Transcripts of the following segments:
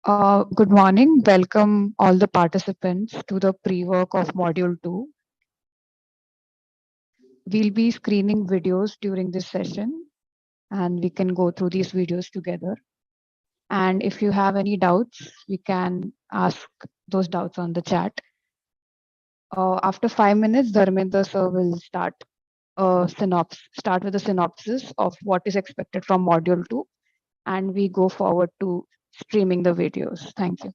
Good morning. Welcome all the participants to the pre-work of Module 2. We'll be screening videos during this session and we can go through these videos together. And if you have any doubts, we can ask those doubts on the chat. After 5 minutes, Dharmendra sir will start with a synopsis of what is expected from Module 2, and we go forward to streaming the videos. Thank you.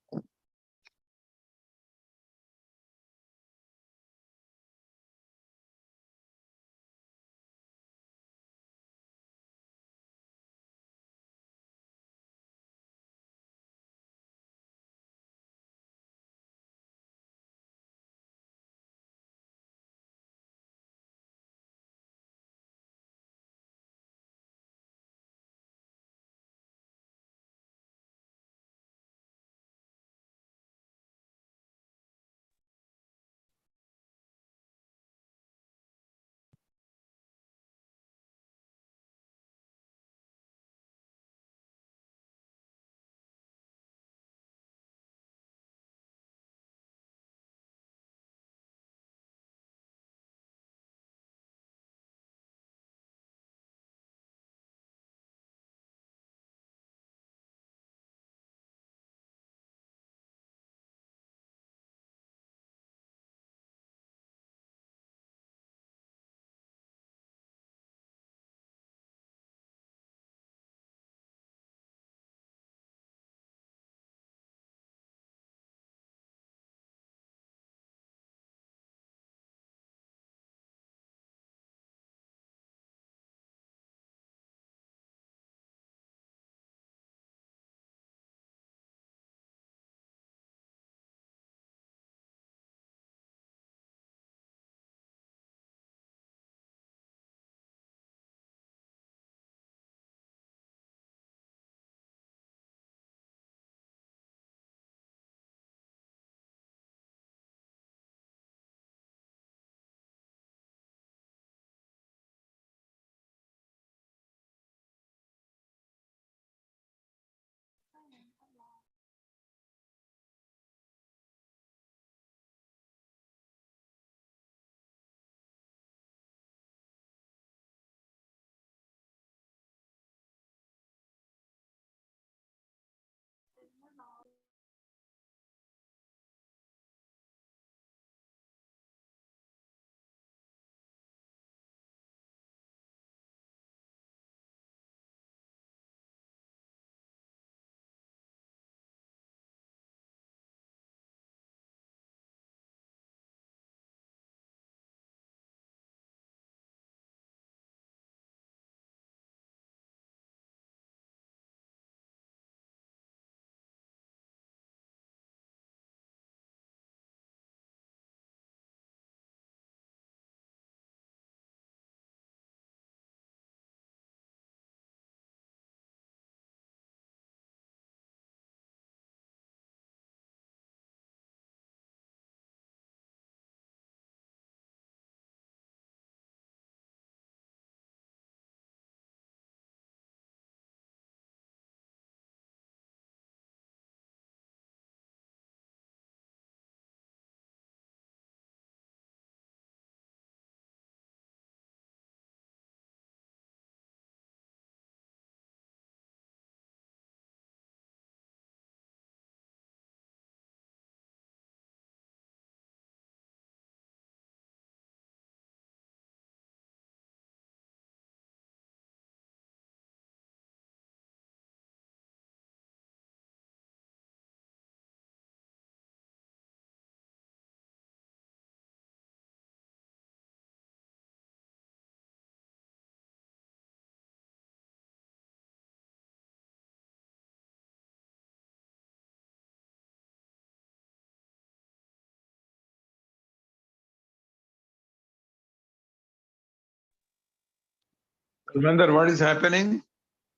Remember what is happening?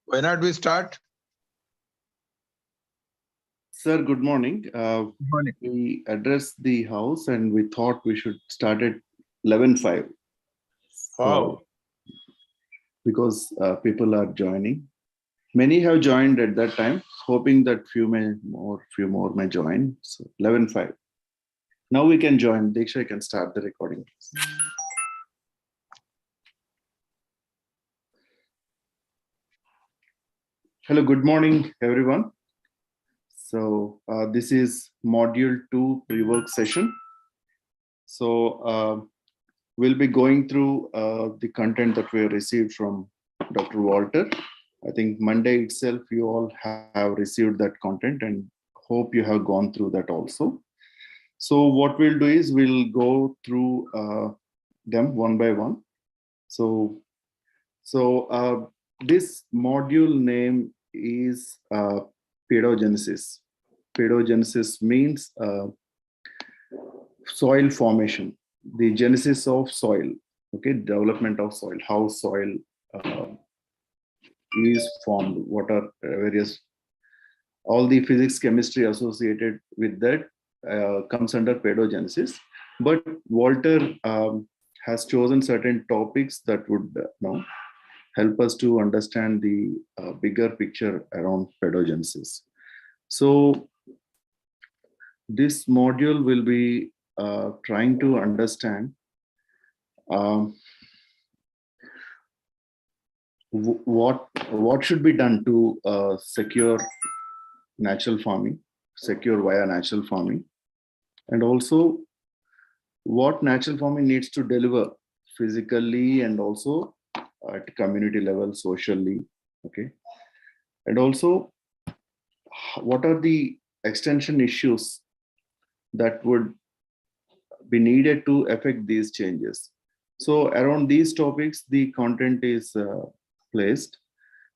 Why not we start? Sir, good morning. Good morning. We addressed the house and we thought we should start at 11:05. Wow. Because people are joining. Many have joined at that time, hoping that few more may join. So 11:05. Now we can join. Diksha, you can start the recording. Hello, good morning, everyone. So this is module 2 pre-work session. So we'll be going through the content that we have received from Dr. Walter. I think Monday itself, you all have received that content and hope you have gone through that also. So what we'll do is we'll go through them one by one. So this module name is pedogenesis. Pedogenesis means soil formation, the genesis of soil, okay, development of soil, how soil is formed, what are various, all the physics, chemistry associated with that comes under pedogenesis. But Walter has chosen certain topics that would help us to understand the bigger picture around pedogenesis. So this module will be trying to understand what should be done to secure natural farming, secure via natural farming, and also what natural farming needs to deliver physically and also at community level, socially, okay, and also what are the extension issues that would be needed to affect these changes. So around these topics, the content is placed.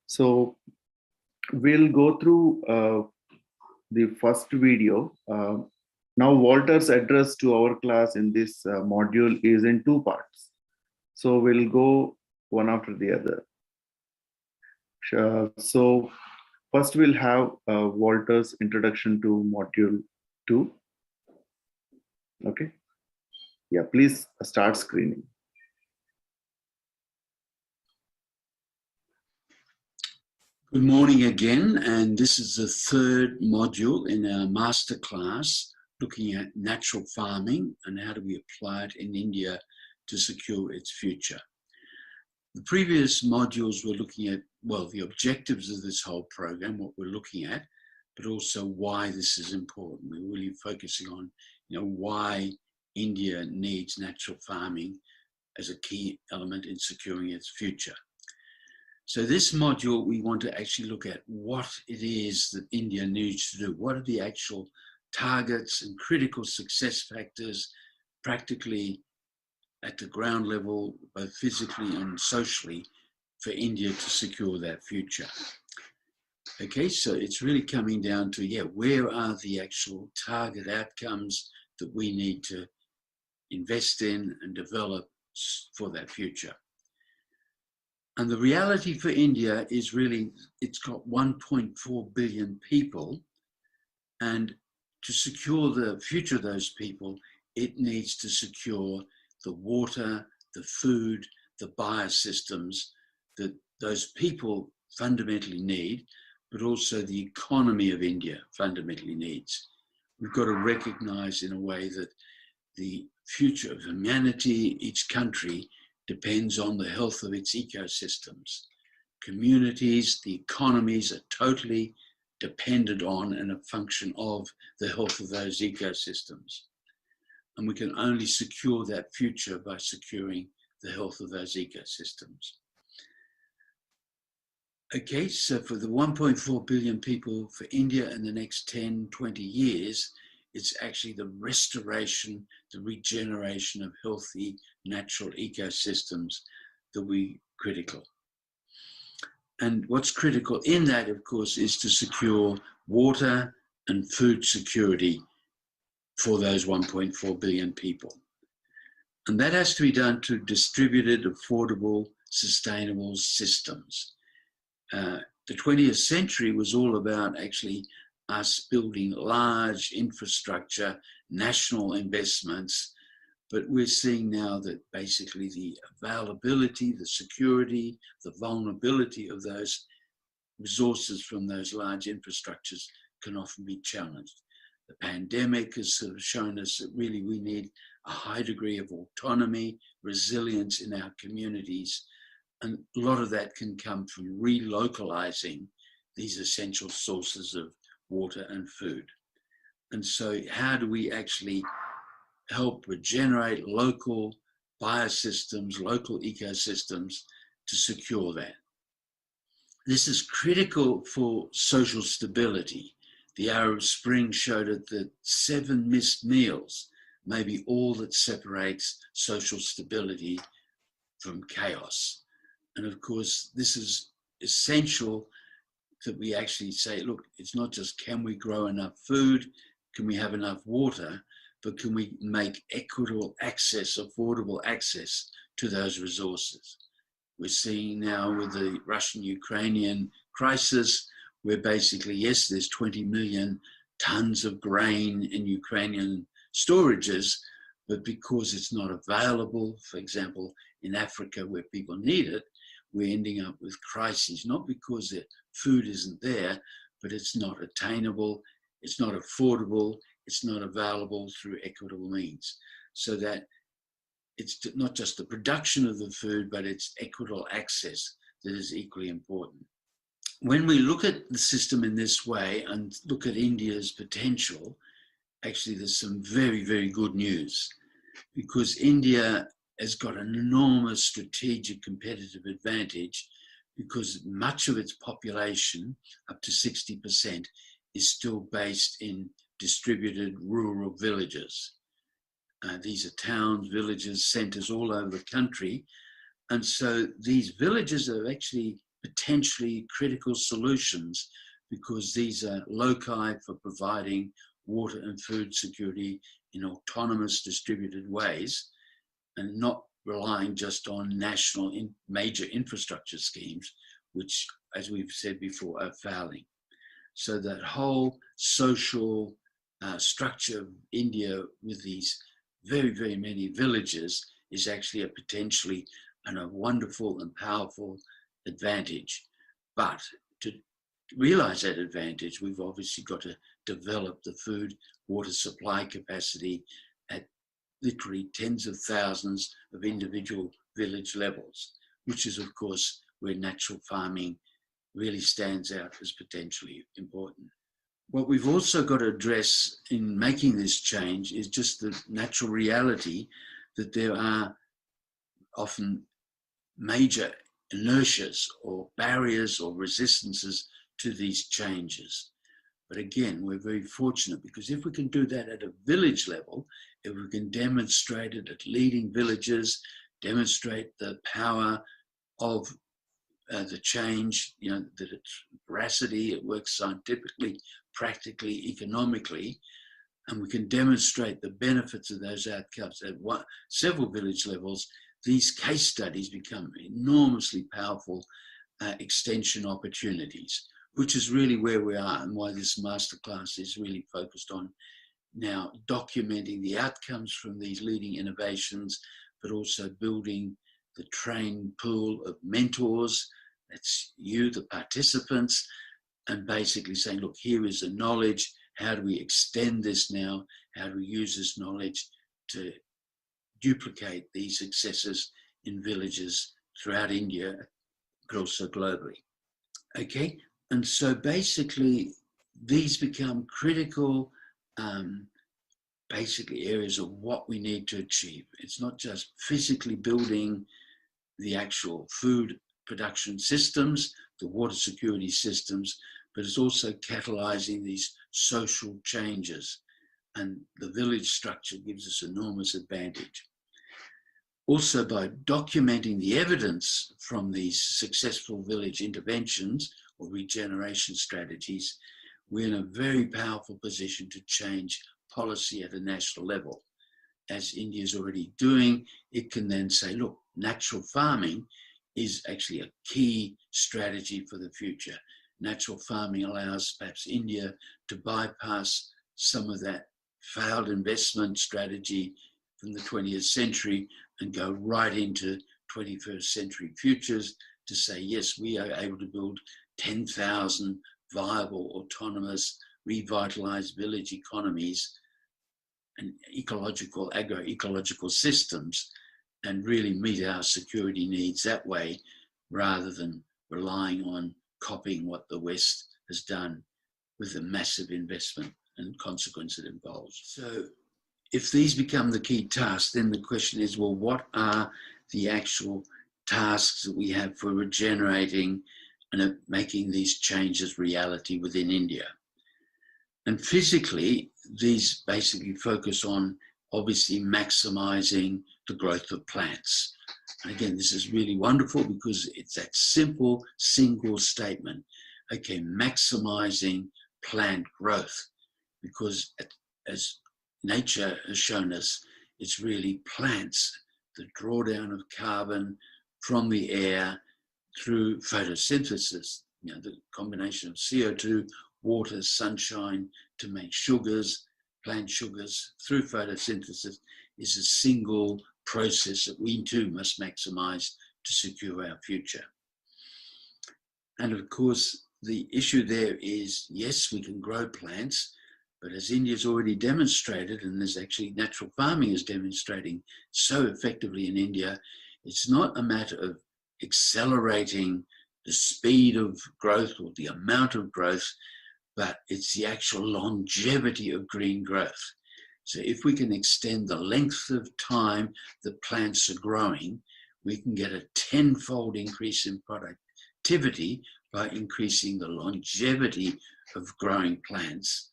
So we'll go through the first video. Now Walter's address to our class in this module is in 2 parts. So we'll go one after the other. So first we'll have Walter's introduction to module 2. Okay. Yeah, please start screening. Good morning again, and this is the 3rd module in our masterclass looking at natural farming and how do we apply it in India to secure its future. The previous modules were looking at, well, the objectives of this whole program, what we're looking at, but also why this is important. We're really focusing on, why India needs natural farming as a key element in securing its future. So this module, we want to actually look at what it is that India needs to do. What are the actual targets and critical success factors practically at the ground level, both physically and socially, for India to secure that future. Okay, so it's really coming down to, where are the actual target outcomes that we need to invest in and develop for that future. And the reality for India is really, it's got 1.4 billion people, and to secure the future of those people, it needs to secure the water, the food, the biosystems that those people fundamentally need, but also the economy of India fundamentally needs. We've got to recognize in a way that the future of humanity, each country, depends on the health of its ecosystems. Communities, the economies are totally dependent on and a function of the health of those ecosystems. And we can only secure that future by securing the health of those ecosystems. Okay, so for the 1.4 billion people for India in the next 10, 20 years, it's actually the restoration, the regeneration of healthy natural ecosystems that we critical. And what's critical in that, of course, is to secure water and food security for those 1.4 billion people. And that has to be done through distributed, affordable, sustainable systems. The 20th century was all about actually us building large infrastructure, national investments, but we're seeing now that basically the availability, the security, the vulnerability of those resources from those large infrastructures can often be challenged. The pandemic has sort of shown us that really we need a high degree of autonomy, resilience in our communities, and a lot of that can come from relocalizing these essential sources of water and food. And so how do we actually help regenerate local biosystems, local ecosystems to secure that? This is critical for social stability. The Arab Spring showed it that 7 missed meals may be all that separates social stability from chaos. And of course, this is essential that we actually say, look, it's not just can we grow enough food, can we have enough water, but can we make equitable access, affordable access to those resources? We're seeing now with the Russian-Ukrainian crisis, where basically, yes, there's 20 million tons of grain in Ukrainian storages, but because it's not available, for example, in Africa where people need it, we're ending up with crises, not because the food isn't there, but it's not attainable, it's not affordable, it's not available through equitable means. So that it's not just the production of the food, but it's equitable access that is equally important. When we look at the system in this way and look at India's potential, actually there's some very, very good news, because India has got an enormous strategic competitive advantage, because much of its population, up to 60%, is still based in distributed rural villages. These are towns, villages, centres all over the country. And so these villages are actually potentially critical solutions, because these are loci for providing water and food security in autonomous distributed ways, and not relying just on national major infrastructure schemes, which, as we've said before, are failing. So that whole social structure of India with these very, very many villages is actually a potentially and a wonderful and powerful advantage. But to realize that advantage, we've obviously got to develop the food water supply capacity at literally tens of thousands of individual village levels, which is of course where natural farming really stands out as potentially important. What we've also got to address in making this change is just the natural reality that there are often major inertias or barriers or resistances to these changes. But again, we're very fortunate, because if we can do that at a village level, if we can demonstrate it at leading villages, demonstrate the power of the change, that it's veracity, it works scientifically, practically, economically, and we can demonstrate the benefits of those outcomes at several village levels, these case studies become enormously powerful extension opportunities, which is really where we are and why this masterclass is really focused on now documenting the outcomes from these leading innovations, but also building the trained pool of mentors, that's you, the participants, and basically saying, look, here is the knowledge, how do we extend this now, how do we use this knowledge to duplicate these successes in villages throughout India, but also globally. Okay, and so basically these become critical basically areas of what we need to achieve. It's not just physically building the actual food production systems, the water security systems, but it's also catalyzing these social changes. And the village structure gives us enormous advantage. Also, by documenting the evidence from these successful village interventions or regeneration strategies, we're in a very powerful position to change policy at a national level. As India is already doing, it can then say, look, natural farming is actually a key strategy for the future. Natural farming allows perhaps India to bypass some of that failed investment strategy from the 20th century and go right into 21st century futures to say, yes, we are able to build 10,000 viable, autonomous, revitalized village economies and agroecological systems, and really meet our security needs that way, rather than relying on copying what the West has done with the massive investment and consequence it involves. So if these become the key tasks, then the question is, well, what are the actual tasks that we have for regenerating and making these changes reality within India? And physically, these basically focus on obviously maximizing the growth of plants. And again, this is really wonderful because it's that simple single statement. Okay, maximizing plant growth, because as nature has shown us, it's really plants, the drawdown of carbon from the air through photosynthesis, the combination of CO2, water, sunshine to make sugars, plant sugars through photosynthesis, is a single process that we too must maximize to secure our future. And of course, the issue there is, yes, we can grow plants, but as India's already demonstrated, and as actually natural farming is demonstrating so effectively in India, it's not a matter of accelerating the speed of growth or the amount of growth, but it's the actual longevity of green growth. So if we can extend the length of time that plants are growing, we can get a 10-fold increase in productivity by increasing the longevity of growing plants,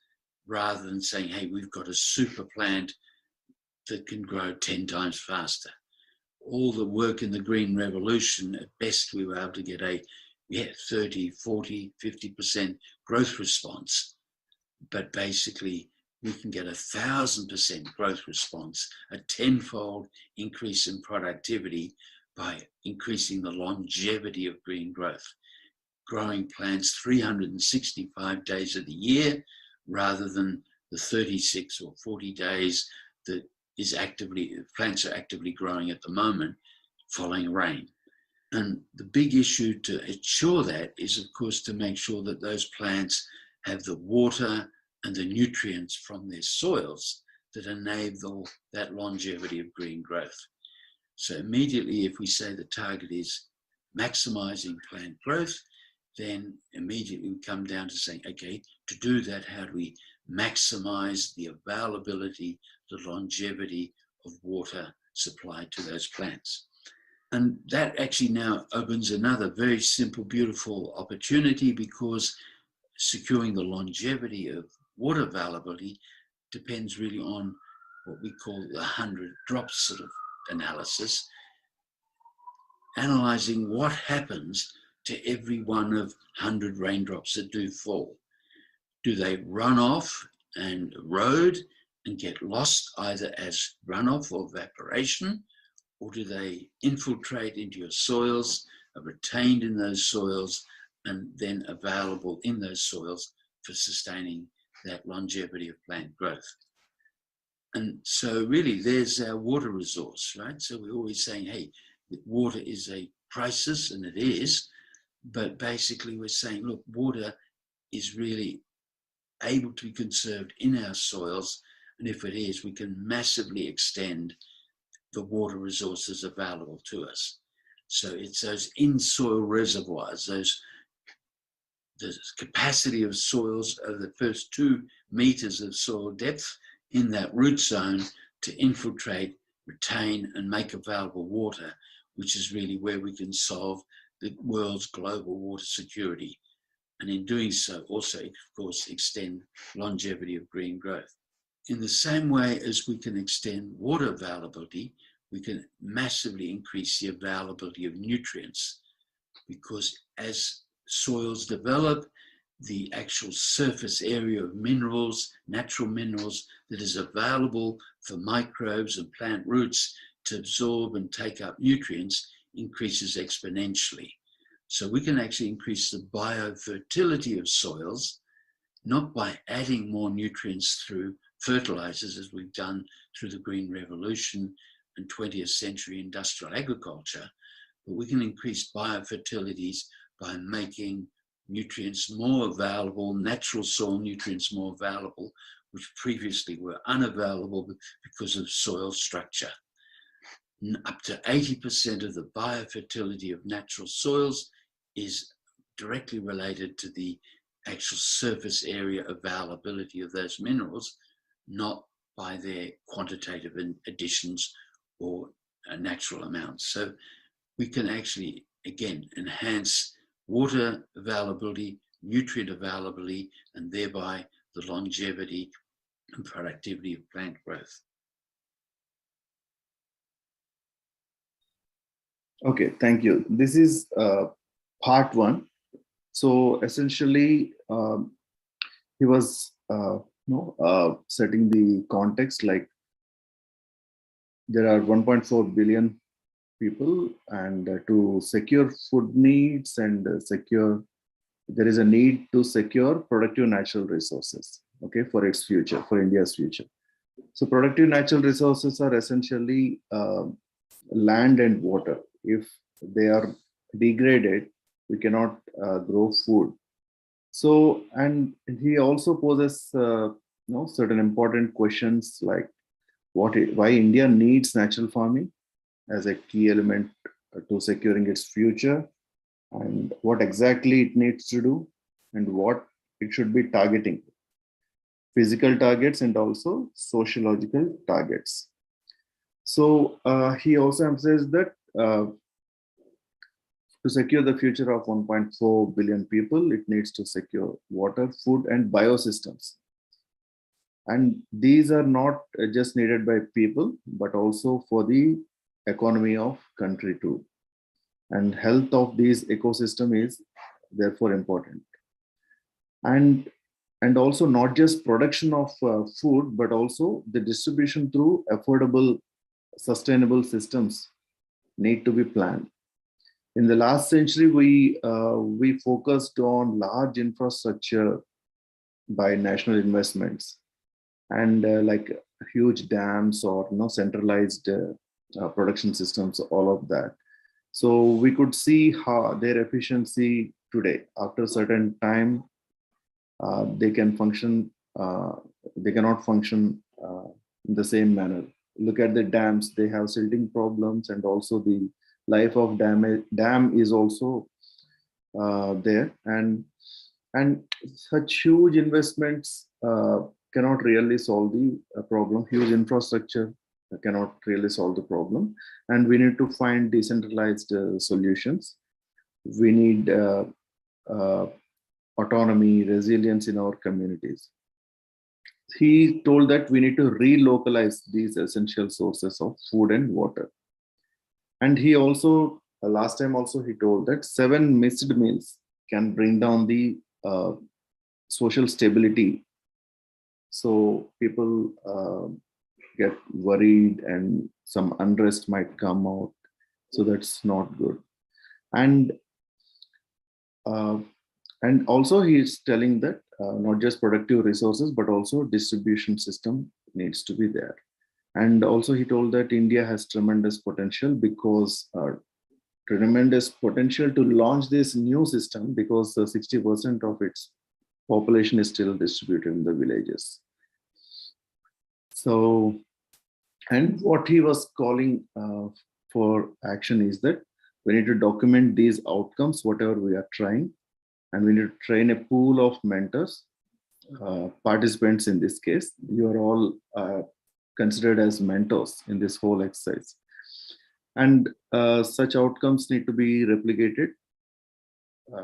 rather than saying, hey, we've got a super plant that can grow 10 times faster. All the work in the Green Revolution, at best we were able to get a 30, 40, 50% growth response. But basically, we can get 1,000% growth response, a 10-fold increase in productivity by increasing the longevity of green growth. Growing plants 365 days of the year, rather than the 36 or 40 days that plants are actively growing at the moment following rain. And the big issue to ensure that is, of course, to make sure that those plants have the water and the nutrients from their soils that enable that longevity of green growth. So immediately, if we say the target is maximizing plant growth, then immediately we come down to saying, okay, to do that, how do we maximize the availability, the longevity of water supplied to those plants? And that actually now opens another very simple, beautiful opportunity, because securing the longevity of water availability depends really on what we call the 100 drops sort of analysis, analyzing what happens to every one of 100 raindrops that do fall. Do they run off and erode and get lost either as runoff or evaporation, or do they infiltrate into your soils, are retained in those soils, and then available in those soils for sustaining that longevity of plant growth? And so really there's our water resource, right? So we're always saying, hey, water is a crisis, and it is, but basically we're saying, look, water is really able to be conserved in our soils, and if it is, we can massively extend the water resources available to us. So it's those in-soil reservoirs, the capacity of soils over the first 2 meters of soil depth in that root zone to infiltrate, retain, and make available water, which is really where we can solve the world's global water security. And in doing so, also, of course, extend longevity of green growth. In the same way as we can extend water availability, we can massively increase the availability of nutrients, because as soils develop, the actual surface area of minerals, natural minerals, that is available for microbes and plant roots to absorb and take up nutrients increases exponentially. So we can actually increase the biofertility of soils, not by adding more nutrients through fertilizers, as we've done through the Green Revolution and 20th century industrial agriculture, but we can increase biofertilities by making nutrients more available, natural soil nutrients more available, which previously were unavailable because of soil structure. Up to 80% of the biofertility of natural soils is directly related to the actual surface area availability of those minerals, not by their quantitative additions or natural amounts. So we can actually, again, enhance water availability, nutrient availability, and thereby the longevity and productivity of plant growth. Okay, thank you. This is part one. So essentially, he was setting the context, like there are 1.4 billion people, and to secure food needs and there is a need to secure productive natural resources, okay, for its future, for India's future. So productive natural resources are essentially land and water. If they are degraded, we cannot grow food. So, and he also poses certain important questions like why India needs natural farming as a key element to securing its future, and what exactly it needs to do, and what it should be targeting, physical targets and also sociological targets. So he also emphasized that to secure the future of 1.4 billion people, it needs to secure water, food, and biosystems. And these are not just needed by people, but also for the economy of country too. And health of these ecosystem is therefore important. And also not just production of food, but also the distribution through affordable, sustainable systems need to be planned. In the last century, we focused on large infrastructure by national investments, and like huge dams or centralized production systems, all of that. So we could see how their efficiency today, after a certain time, they can function. They cannot function in the same manner. Look at the dams; they have silting problems, and also the life of dam is also there, and such huge investments cannot really solve the problem. Huge infrastructure cannot really solve the problem, and we need to find decentralized solutions. We need autonomy, resilience in our communities. He told that we need to relocalize these essential sources of food and water. And he also, last time also, he told that 7 missed meals can bring down the social stability. So people get worried and some unrest might come out. So that's not good. And also he is telling that not just productive resources, but also distribution system needs to be there. And also he told that India has tremendous potential because tremendous potential to launch this new system, because 60% of its population is still distributed in the villages. So, and what he was calling for action is that we need to document these outcomes, whatever we are trying, and we need to train a pool of mentors, participants in this case. You are all considered as mentors in this whole exercise. And such outcomes need to be replicated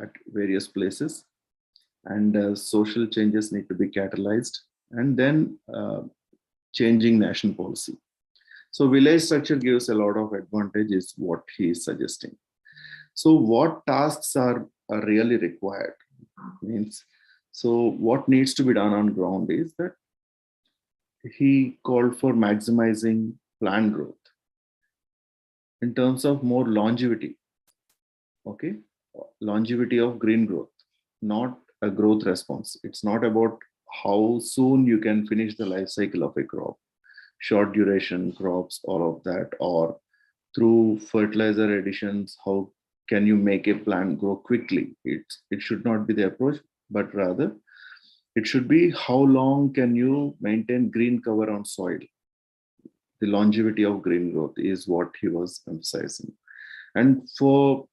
at various places, and social changes need to be catalyzed, and then changing national policy. So village structure gives a lot of advantage, is what he is suggesting. So what tasks are really required? Means, so what needs to be done on ground is that he called for maximizing plant growth in terms of more longevity. Okay, longevity of green growth, not a growth response. It's not about how soon you can finish the life cycle of a crop, short duration crops, all of that, or through fertilizer additions, how can you make a plant grow quickly? It should not be the approach, but rather it should be how long can you maintain green cover on soil. The longevity of green growth is what he was emphasizing. And for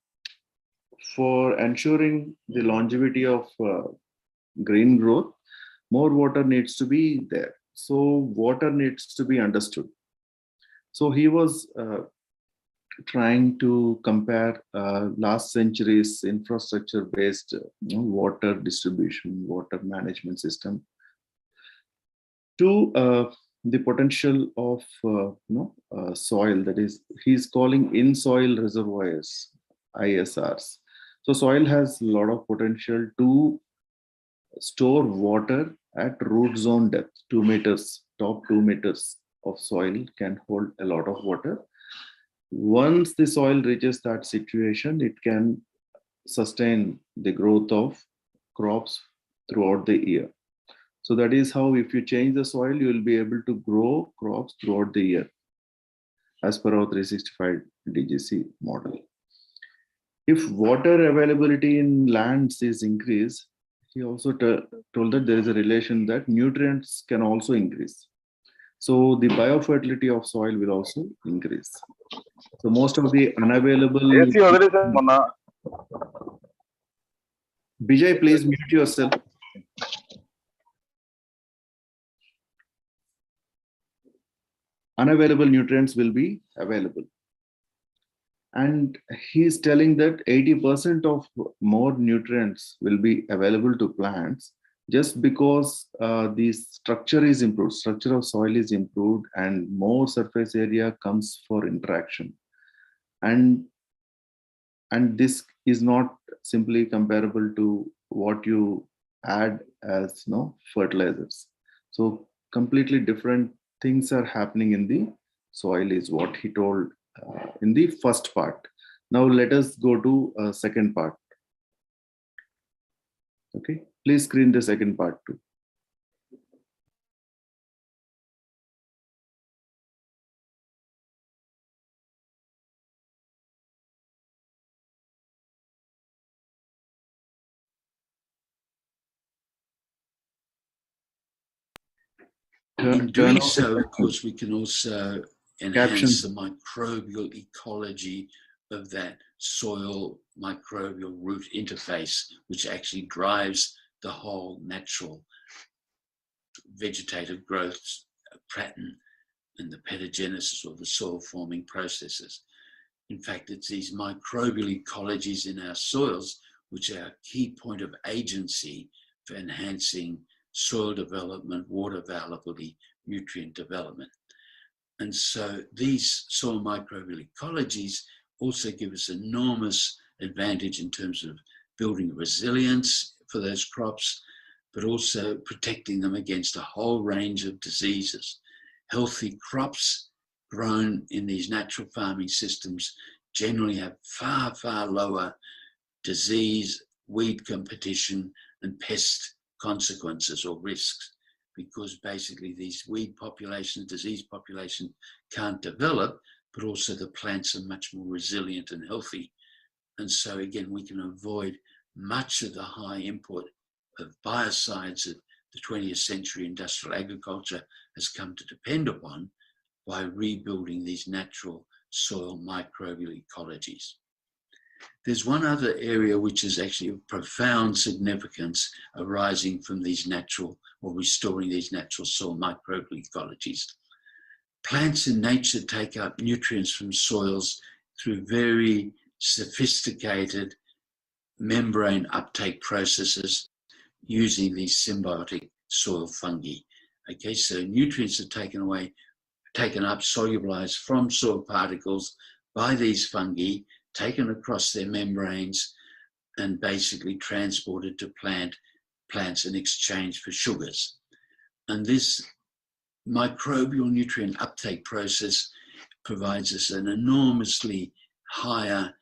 ensuring the longevity of green growth, more water needs to be there. So water needs to be understood. So he was trying to compare last century's infrastructure-based water distribution, water management system to the potential of soil. That is, he's calling in-soil reservoirs, ISRs. So soil has a lot of potential to store water at root zone depth, 2 meters, top 2 meters of soil can hold a lot of water. Once the soil reaches that situation, it can sustain the growth of crops throughout the year. So that is how, if you change the soil, you will be able to grow crops throughout the year as per our 365 DGC model. If water availability in lands is increased, he also told that there is a relation that nutrients can also increase. So the biofertility of soil will also increase. So most of the unavailable. Bijay, please mute yourself. Unavailable nutrients will be available. And he's telling that 80% of more nutrients will be available to plants just because the structure is improved, structure of soil is improved, and more surface area comes for interaction. And this is not simply comparable to what you add as fertilizers. So completely different things are happening in the soil is what he told in the first part. Now let us go to second part. Okay, please screen the second part too. In doing so, of course, we can also enhance the microbial ecology of that soil microbial root interface, which actually drives the whole natural vegetative growth pattern and the pedogenesis or the soil forming processes. In fact, it's these microbial ecologies in our soils which are a key point of agency for enhancing soil development, water availability, nutrient development. And so these soil microbial ecologies also give us enormous advantage in terms of building resilience for those crops, but also protecting them against a whole range of diseases. Healthy crops grown in these natural farming systems generally have far, far lower disease, weed competition, and pest consequences or risks, because basically these weed populations, disease populations can't develop, but also the plants are much more resilient and healthy. And so again, we can avoid much of the high input of biocides that the 20th century industrial agriculture has come to depend upon by rebuilding these natural soil microbial ecologies. There's one other area which is actually of profound significance arising from these natural or restoring these natural soil microbial ecologies. Plants in nature take up nutrients from soils through very sophisticated membrane uptake processes using these symbiotic soil fungi. Okay, so nutrients are taken up, solubilized from soil particles by these fungi, taken across their membranes and basically transported to plants in exchange for sugars. And this microbial nutrient uptake process provides us an enormously higher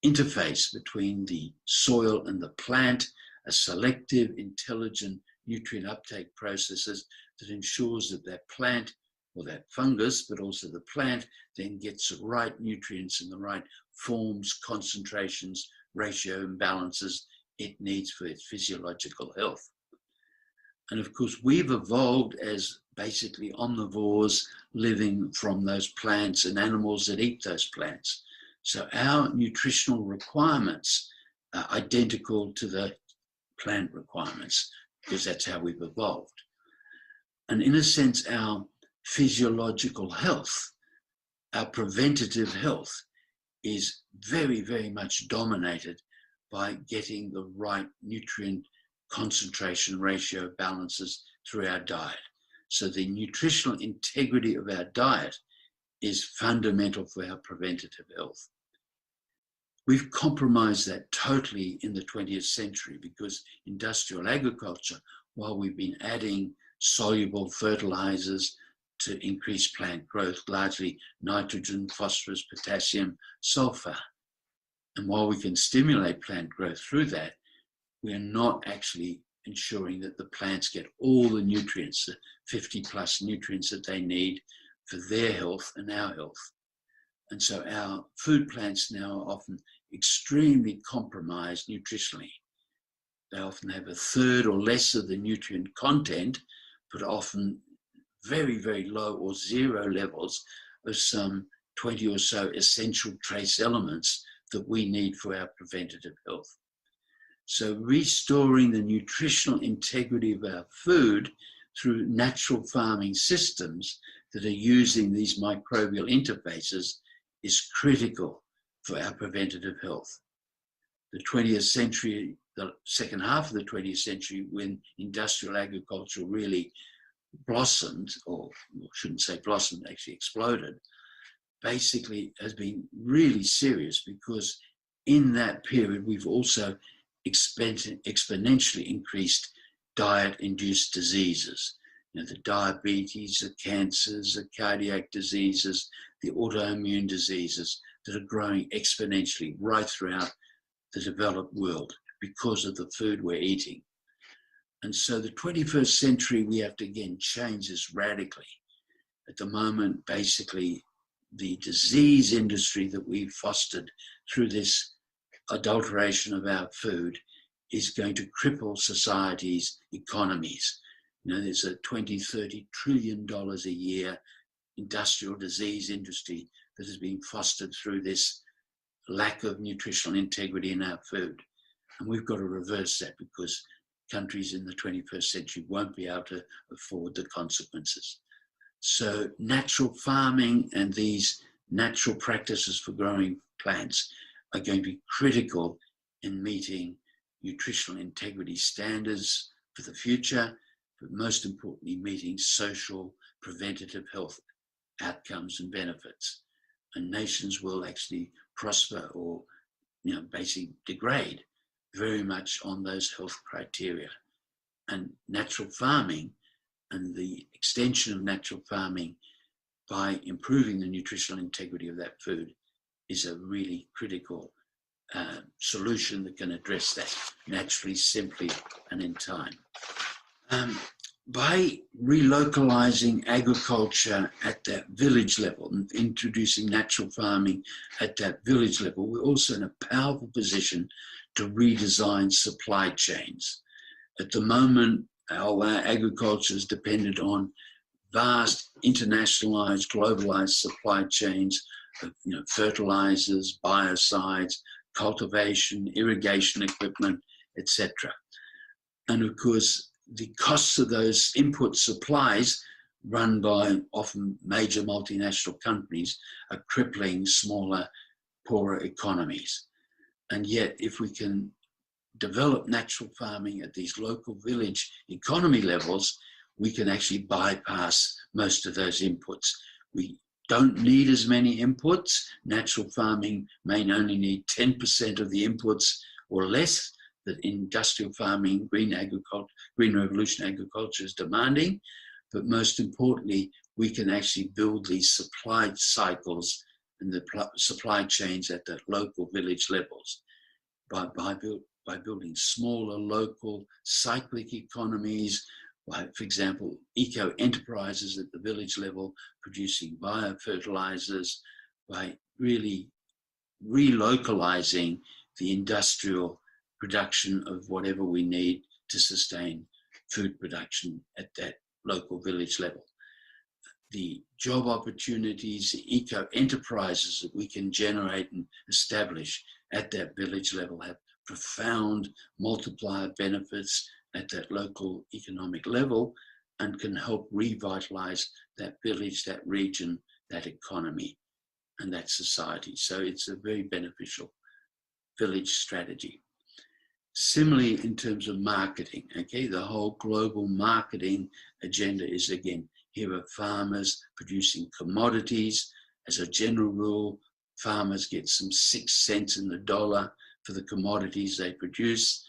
interface between the soil and the plant, a selective, intelligent nutrient uptake processes that ensures that that plant or that fungus, but also the plant, then gets the right nutrients in the right forms, concentrations, ratio imbalances it needs for its physiological health. And of course, we've evolved as basically omnivores living from those plants and animals that eat those plants. So our nutritional requirements are identical to the plant requirements because that's how we've evolved. And in a sense, our physiological health, our preventative health is very, very much dominated by getting the right nutrient concentration ratio balances through our diet. So the nutritional integrity of our diet is fundamental for our preventative health. We've compromised that totally in the 20th century because industrial agriculture, while we've been adding soluble fertilizers to increase plant growth, largely nitrogen, phosphorus, potassium, sulfur, and while we can stimulate plant growth through that, we are not actually ensuring that the plants get all the nutrients, the 50 plus nutrients that they need for their health and our health. And so our food plants now are often extremely compromised nutritionally. They often have a third or less of the nutrient content, but often very, very low or zero levels of some 20 or so essential trace elements that we need for our preventative health. So restoring the nutritional integrity of our food through natural farming systems that are using these microbial interfaces is critical for our preventative health. The 20th century, the second half of the 20th century, when industrial agriculture really blossomed, or shouldn't say blossomed, actually exploded, basically has been really serious because in that period we've also exponentially increased diet-induced diseases. You know, the diabetes, the cancers, the cardiac diseases, the autoimmune diseases that are growing exponentially right throughout the developed world because of the food we're eating. And so the 21st century, we have to again change this radically. At the moment, basically, the disease industry that we've fostered through this adulteration of our food is going to cripple society's economies. You know, there's a $20-30 trillion a year industrial disease industry that has been fostered through this lack of nutritional integrity in our food. And we've got to reverse that because countries in the 21st century won't be able to afford the consequences. So natural farming and these natural practices for growing plants are going to be critical in meeting nutritional integrity standards for the future, but most importantly, meeting social preventative health outcomes and benefits. And nations will actually prosper or, you know, basically degrade very much on those health criteria. And natural farming and the extension of natural farming by improving the nutritional integrity of that food is a really critical solution that can address that naturally, simply, and in time. By relocalizing agriculture at that village level and introducing natural farming at that village level, we're also in a powerful position to redesign supply chains. At the moment, our agriculture is dependent on vast internationalized, globalized supply chains of, you know, fertilizers, biocides, cultivation, irrigation equipment, etc. And of course, the costs of those input supplies run by often major multinational companies are crippling smaller, poorer economies. And yet, if we can develop natural farming at these local village economy levels, we can actually bypass most of those inputs. We don't need as many inputs. Natural farming may only need 10% of the inputs or less that industrial farming, green revolution agriculture is demanding. But most importantly, we can actually build these supply cycles and the supply chains at the local village levels by building smaller local cyclic economies, by, for example, eco-enterprises at the village level producing biofertilizers, by really relocalizing the industrial production of whatever we need to sustain food production at that local village level. The job opportunities, the eco-enterprises that we can generate and establish at that village level have profound multiplier benefits at that local economic level and can help revitalize that village, that region, that economy, and that society. So it's a very beneficial village strategy. Similarly, in terms of marketing, okay, the whole global marketing agenda is, again, here are farmers producing commodities. As a general rule, farmers get some 6 cents in the dollar for the commodities they produce.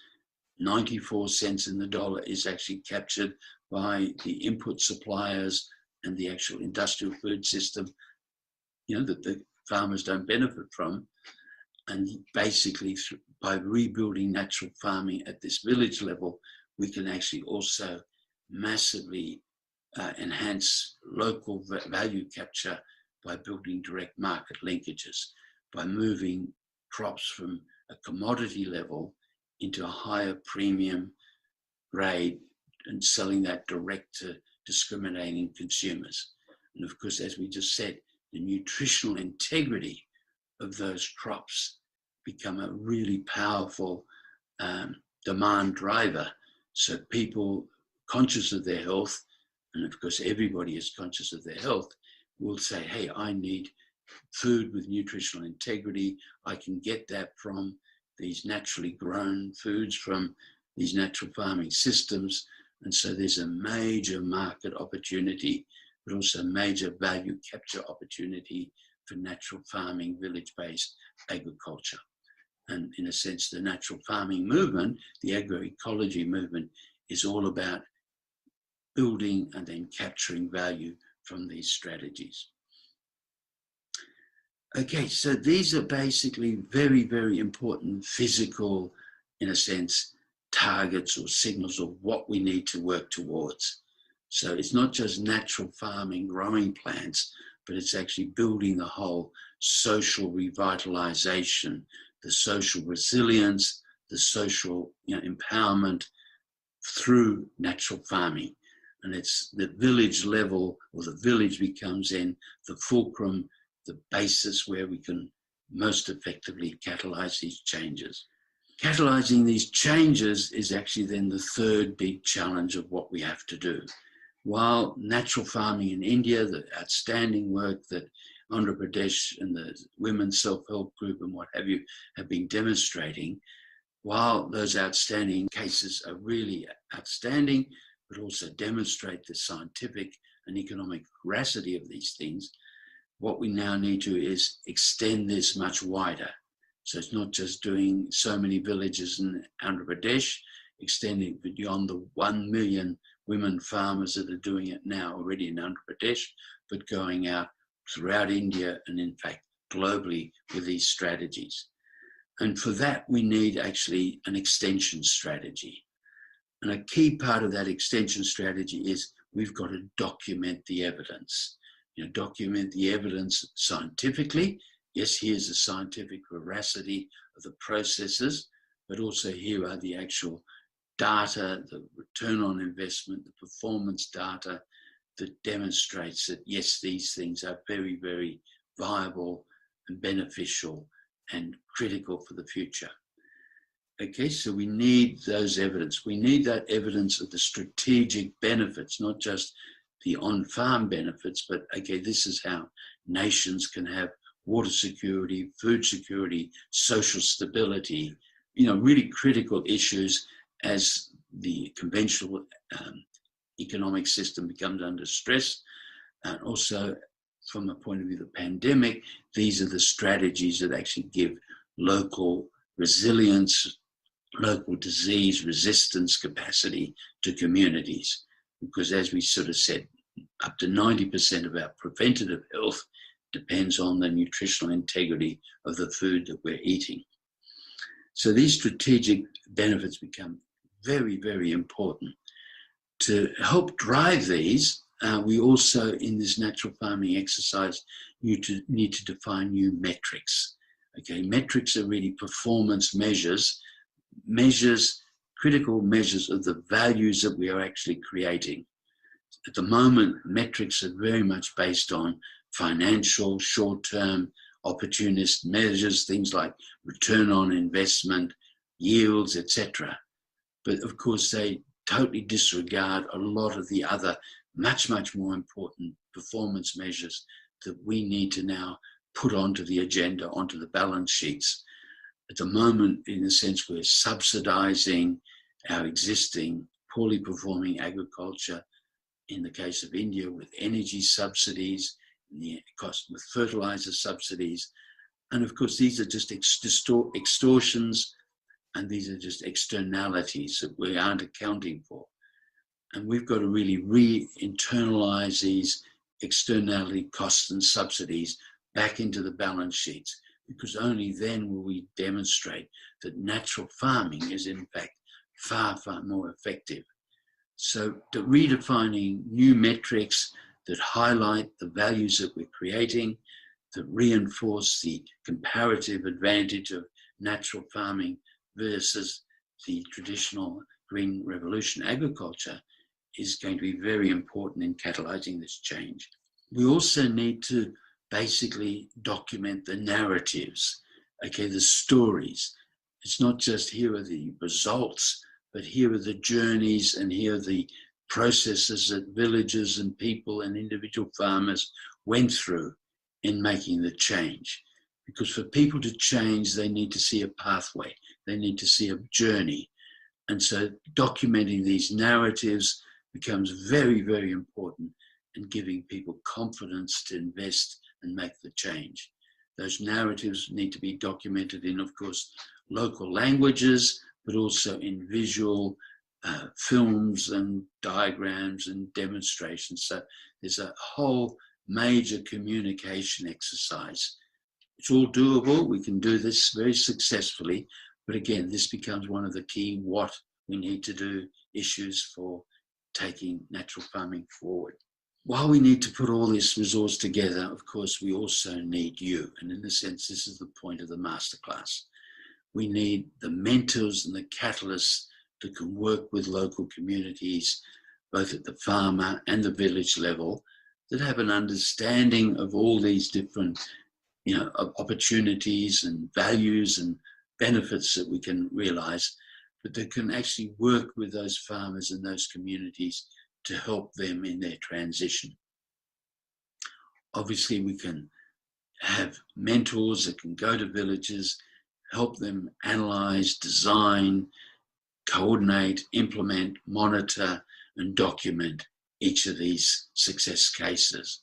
94 cents in the dollar is actually captured by the input suppliers and the actual industrial food system, that the farmers don't benefit from. And basically, by rebuilding natural farming at this village level, we can actually also massively enhance local value capture by building direct market linkages, by moving crops from a commodity level into a higher premium grade and selling that direct to discriminating consumers. And of course, as we just said, the nutritional integrity of those crops become a really powerful demand driver. So people conscious of their health, and of course everybody is conscious of their health, will say, hey, I need food with nutritional integrity. I can get that from these naturally grown foods, from these natural farming systems. And so there's a major market opportunity, but also major value capture opportunity for natural farming, village-based agriculture. And in a sense, the natural farming movement, the agroecology movement, is all about building and then capturing value from these strategies. Okay, so these are basically very, very important physical, in a sense, targets or signals of what we need to work towards. So it's not just natural farming, growing plants, but it's actually building the whole social revitalization, the social resilience, the social empowerment through natural farming. And it's the village level, or the village becomes then the fulcrum, the basis where we can most effectively catalyze these changes. Catalyzing these changes is actually then the third big challenge of what we have to do. While natural farming in India, the outstanding work that Andhra Pradesh and the Women's Self-Help Group and what have you have been demonstrating, while those outstanding cases are really outstanding, but also demonstrate the scientific and economic veracity of these things, what we now need to is extend this much wider. So it's not just doing so many villages in Andhra Pradesh, extending beyond the 1 million women farmers that are doing it now already in Andhra Pradesh, but going out throughout India and in fact globally with these strategies. And for that, we need actually an extension strategy. And a key part of that extension strategy is we've got to document the evidence. Document the evidence scientifically. Yes, here's the scientific veracity of the processes, but also here are the actual data, the return on investment, the performance data that demonstrates that, yes, these things are very, very viable and beneficial and critical for the future. Okay, so we need those evidence. We need that evidence of the strategic benefits, not just the on-farm benefits, but okay, this is how nations can have water security, food security, social stability, really critical issues as the conventional economic system becomes under stress. And also from a point of view of the pandemic, these are the strategies that actually give local resilience, local disease resistance capacity to communities. Because as we sort of said, up to 90% of our preventative health depends on the nutritional integrity of the food that we're eating. So these strategic benefits become very, very important. To help drive these, we also, in this natural farming exercise, need to define new metrics. Okay, metrics are really performance measures, critical measures of the values that we are actually creating. At the moment, metrics are very much based on financial, short-term, opportunist measures, things like return on investment, yields, etc. But of course, they totally disregard a lot of the other much, much more important performance measures that we need to now put onto the agenda, onto the balance sheets. At the moment, in a sense, we're subsidizing our existing poorly performing agriculture, in the case of India, with energy subsidies, the cost with fertilizer subsidies. And of course, these are just extortions, and these are just externalities that we aren't accounting for. And we've got to really re-internalize these externality costs and subsidies back into the balance sheets, because only then will we demonstrate that natural farming is in fact far, far more effective. So redefining new metrics that highlight the values that we're creating, that reinforce the comparative advantage of natural farming versus the traditional green revolution agriculture is going to be very important in catalyzing this change. We also need to basically document the narratives, okay, the stories. It's not just here are the results, but here are the journeys and here are the processes that villagers and people and individual farmers went through in making the change. Because for people to change, they need to see a pathway, they need to see a journey. And so documenting these narratives becomes very, very important in giving people confidence to invest and make the change. Those narratives need to be documented in, of course, local languages, but also in visual films and diagrams and demonstrations. So there's a whole major communication exercise. It's all doable. We can do this very successfully. But again, this becomes one of the key what we need to do issues for taking natural farming forward. While we need to put all this resource together, of course, we also need you. And in a sense, this is the point of the masterclass. We need the mentors and the catalysts that can work with local communities, both at the farmer and the village level, that have an understanding of all these different, opportunities and values and benefits that we can realize, but that can actually work with those farmers and those communities to help them in their transition. Obviously, we can have mentors that can go to villages, help them analyze, design, coordinate, implement, monitor, and document each of these success cases.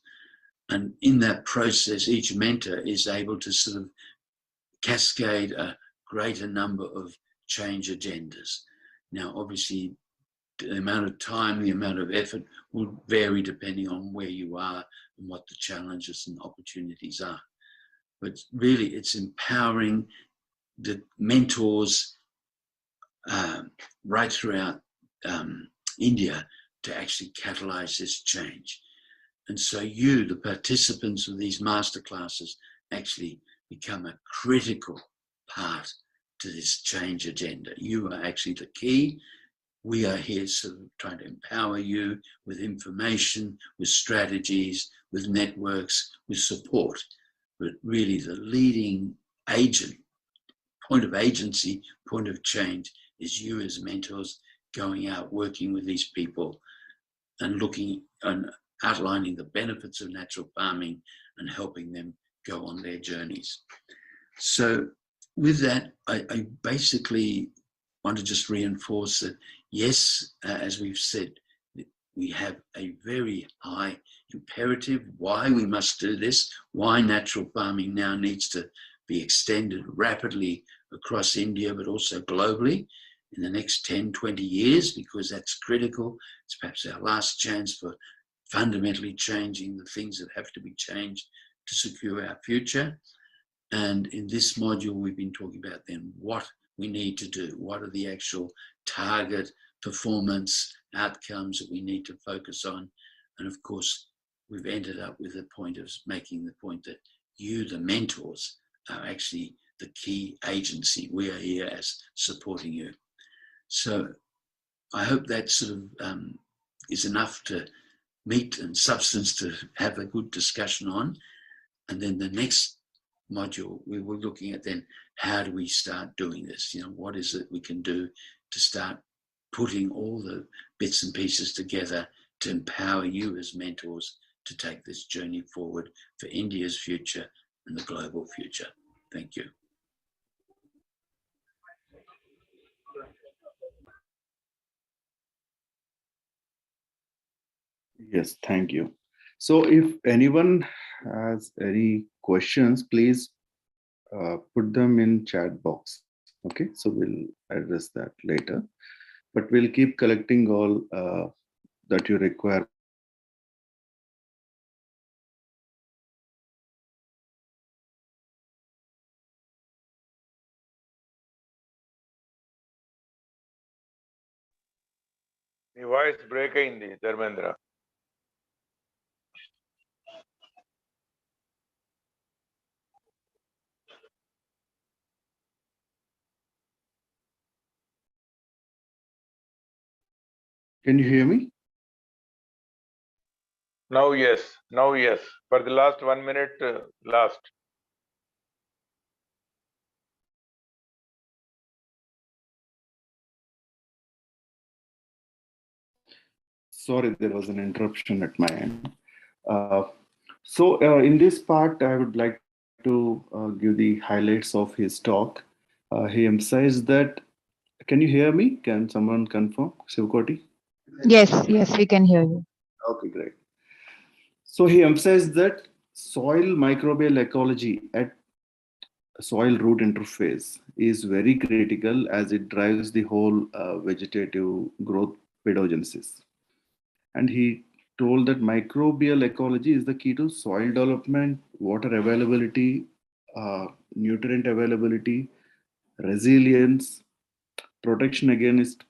And in that process, each mentor is able to sort of cascade a greater number of change agendas. Now, obviously, the amount of time, the amount of effort will vary depending on where you are and what the challenges and opportunities are. But really, it's empowering the mentors right throughout India to actually catalyze this change. And so you, the participants of these masterclasses, actually become a critical part to this change agenda. You are actually the key. We are here sort of trying to empower you with information, with strategies, with networks, with support. But really the leading agent, point of agency, point of change is you as mentors going out, working with these people and looking and outlining the benefits of natural farming and helping them go on their journeys. So with that, I basically want to just reinforce that, yes, as we've said, we have a very high imperative why we must do this, why natural farming now needs to be extended rapidly across India, but also globally in the next 10, 20 years, because that's critical. It's perhaps our last chance for fundamentally changing the things that have to be changed to secure our future. And in this module, we've been talking about then what we need to do. What are the actual target performance outcomes that we need to focus on? And of course, we've ended up with the point of making the point that you, the mentors, are actually the key agency. We are here as supporting you. So I hope that sort of is enough to meat and substance to have a good discussion on. And then the next module, we were looking at then, how do we start doing this? You know, what is it we can do to start putting all the bits and pieces together to empower you as mentors to take this journey forward for India's future and the global future. Thank you. Yes, thank you. So if anyone has any questions, please put them in chat box. Okay, so we'll address that later. But we'll keep collecting all that you require. The voice break అయింది Dharmendra. Can you hear me? Now yes, now yes. For the last 1 minute, last. Sorry, there was an interruption at my end. So in this part, I would like to give the highlights of his talk. He emphasized that, can you hear me? Can someone confirm? Shivkoti? Yes, yes, we can hear you. Okay, great. So he emphasized that soil microbial ecology at soil root interface is very critical as it drives the whole vegetative growth pedogenesis. And he told that microbial ecology is the key to soil development, water availability, nutrient availability, resilience, protection against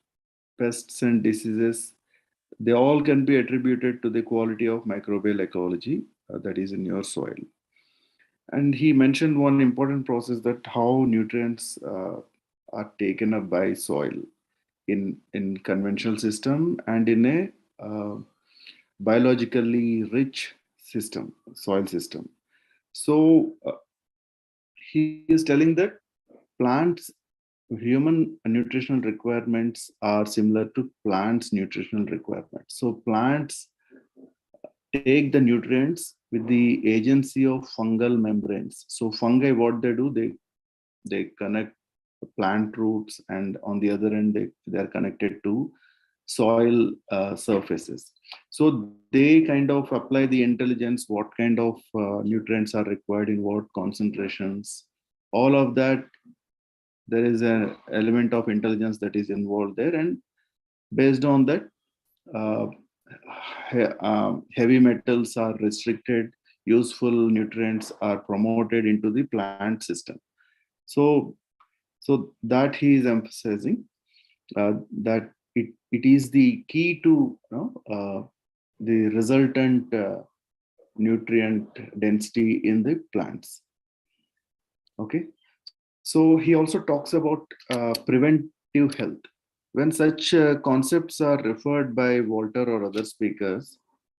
pests and diseases. They all can be attributed to the quality of microbial ecology that is in your soil. And he mentioned one important process, that how nutrients are taken up by soil in conventional system and in a biologically rich system, soil system. So he is telling that plants, human nutritional requirements are similar to plants' nutritional requirements. So plants take the nutrients with the agency of fungal membranes. So fungi, what they do, they connect plant roots, and on the other end, they are connected to soil surfaces. So they kind of apply the intelligence, what kind of nutrients are required in what concentrations, all of that. There is an element of intelligence that is involved there, and based on that, uh, heavy metals are restricted, useful nutrients are promoted into the plant system. So that he is emphasizing, that it is the key to the resultant nutrient density in the plants. Okay, so he also talks about preventive health. When such concepts are referred by Walter or other speakers,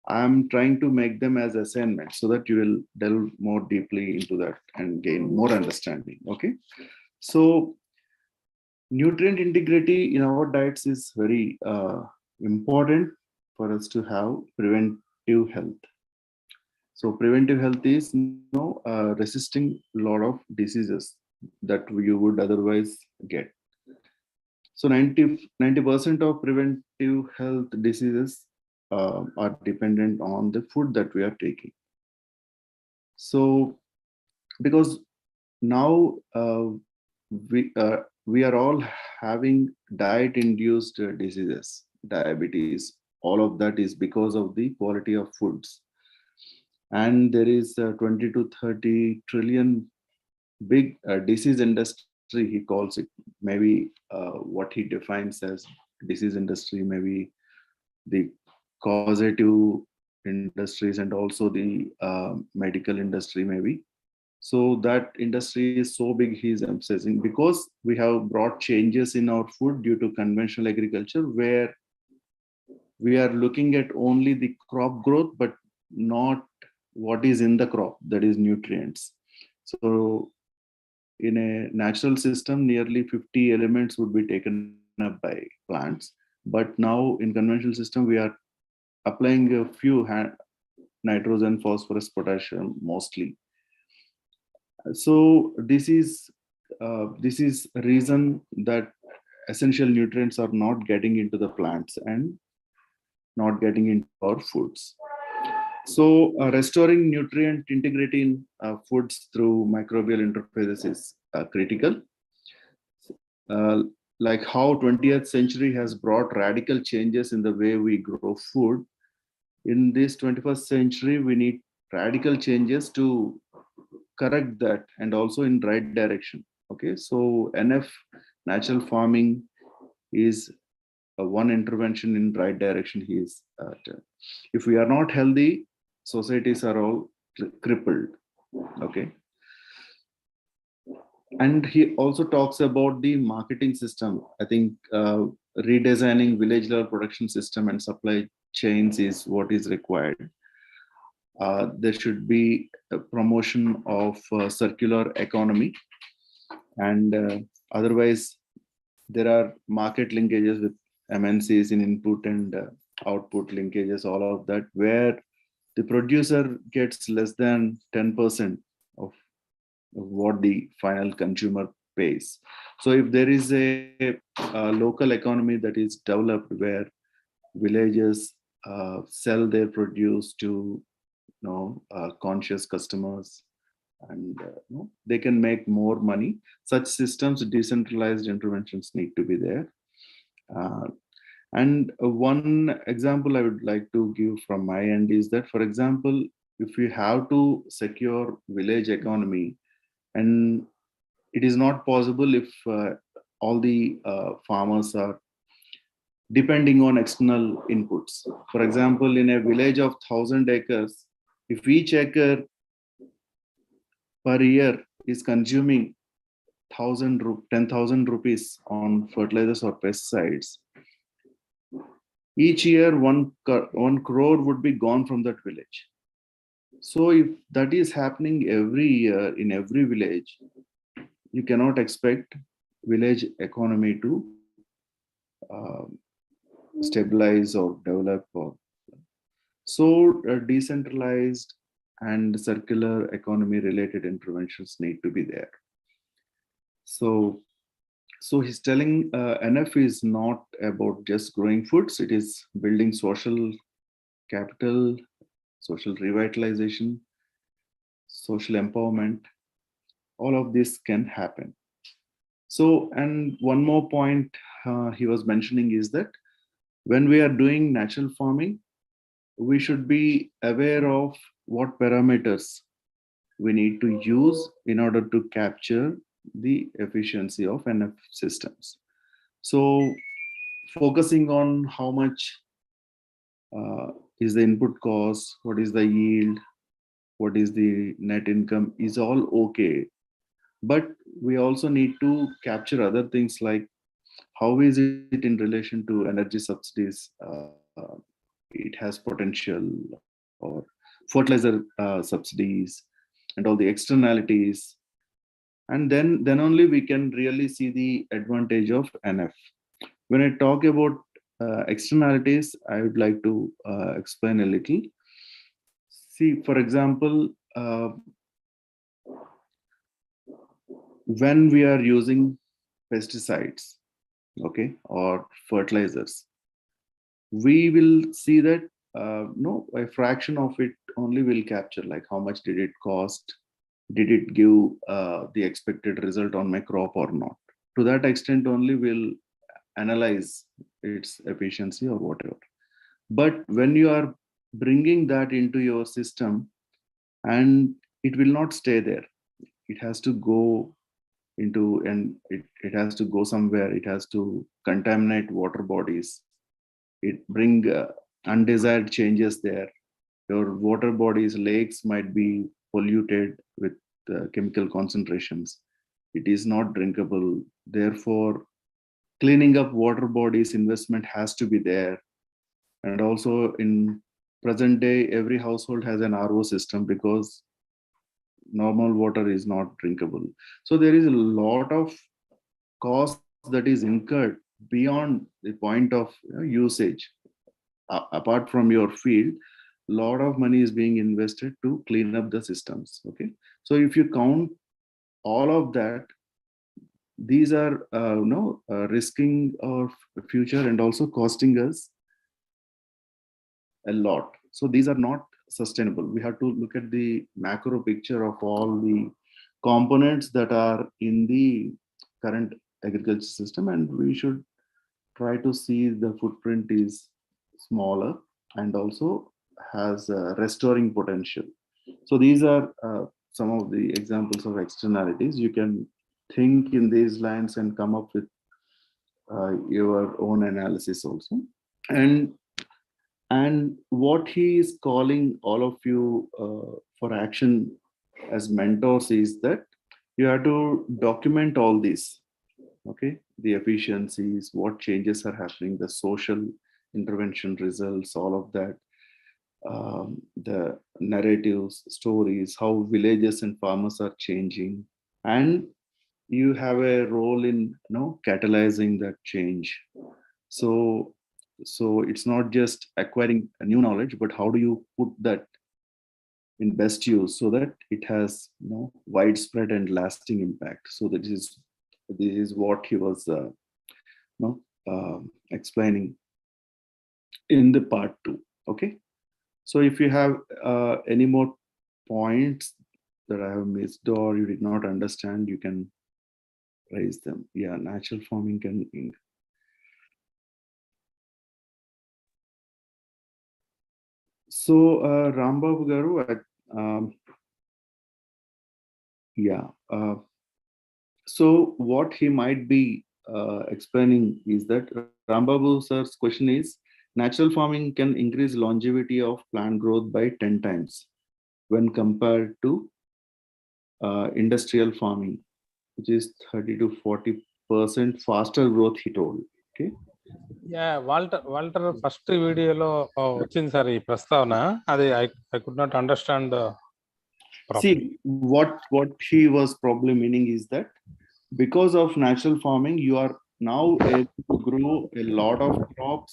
I'm trying to make them as assignments so that you will delve more deeply into that and gain more understanding. Okay, so nutrient integrity in our diets is very important for us to have preventive health. So preventive health is resisting a lot of diseases that you would otherwise get. So 90% of preventive health diseases are dependent on the food that we are taking. So because now we are all having diet induced diseases, diabetes, all of that is because of the quality of foods. And there is 20 to 30 trillion big disease industry, he calls it. Maybe what he defines as disease industry, maybe the causative industries and also the medical industry maybe. So that industry is so big, he is emphasizing, because we have brought changes in our food due to conventional agriculture, where we are looking at only the crop growth, but not what is in the crop, that is nutrients. So in a natural system, nearly 50 elements would be taken up by plants. But now in conventional system, we are applying a few nitrogen, phosphorus, potassium mostly. So this is a reason that essential nutrients are not getting into the plants and not getting into our foods. So restoring nutrient integrity in foods through microbial interfaces is critical. Uh, like how 20th century has brought radical changes in the way we grow food, in this 21st century, we need radical changes to correct that, and also in right direction. Okay, so NF, natural farming, is one intervention in right direction. He is if we are not healthy, societies are all crippled. Okay, and he also talks about the marketing system. I think redesigning village level production system and supply chains is what is required. There should be a promotion of circular economy, and otherwise there are market linkages with MNCs in input and output linkages, all of that, where the producer gets less than 10% of what the final consumer pays. So if there is a local economy that is developed, where villages sell their produce to conscious customers, and they can make more money. Such systems, decentralized interventions need to be there. And one example I would like to give from my end is that, for example, if we have to secure village economy, and it is not possible if all the farmers are depending on external inputs. For example, in a village of 1,000 acres, if each acre per year is consuming 10,000 rupees on fertilizers or pesticides, each year 1 crore would be gone from that village. So if that is happening every year in every village, you cannot expect village economy to uh, stabilize or develop. So decentralized and circular economy related interventions need to be there. So he's telling NF is not about just growing foods, it is building social capital, social revitalization, social empowerment. All of this can happen. So, and one more point he was mentioning is that when we are doing natural farming, we should be aware of what parameters we need to use in order to capture the efficiency of NF systems. So focusing on how much is the input cost, what is the yield, what is the net income is all okay. But we also need to capture other things like how is it in relation to energy subsidies, it has potential, or fertilizer subsidies, and all the externalities. And then only we can really see the advantage of NF. When I talk about externalities, I would like to explain a little. See, for example, when we are using pesticides, okay, or fertilizers, we will see that no, a fraction of it only will capture, like how much did it cost, did it give the expected result on my crop or not. To that extent only we'll analyze its efficiency or whatever. But when you are bringing that into your system, and it will not stay there, it has to go into, and it has to go somewhere, it has to contaminate water bodies, it bring undesired changes there. Your water bodies, lakes might be polluted with the chemical concentrations. It is not drinkable. Therefore, cleaning up water bodies investment has to be there. And also in present day, every household has an RO system because normal water is not drinkable. So there is a lot of cost that is incurred beyond the point of usage. Apart from your field, a lot of money is being invested to clean up the systems. Okay, so if you count all of that, these are risking our future and also costing us a lot. So these are not sustainable. We have to look at the macro picture of all the components that are in the current agriculture system, and we should try to see the footprint is smaller and also has restoring potential. So these are some of the examples of externalities. You can think in these lines and come up with your own analysis also. And what he is calling all of you for action as mentors is that you have to document all this. Okay, the efficiencies, what changes are happening, the social intervention results, all of that, the narratives, stories, how villages and farmers are changing, and you have a role in catalyzing that change. So it's not just acquiring a new knowledge, but how do you put that in best use so that it has widespread and lasting impact. So this is what he was explaining in the part 2. Okay, so if you have any more points that I have missed or you did not understand, you can raise them. Yeah, natural farming can. So Rambabu Garu, so what he might be explaining is that Rambabu sir's question is, natural farming can increase longevity of plant growth by 10 times when compared to industrial farming, which is 30 to 40% faster growth, he told. Okay. Yeah, Walter first video lo వచ్చింది sir ఈ ప్రస్తావన, అది I could not understand properly. See, what he was probably meaning is that because of natural farming, you are now able to grow a lot of crops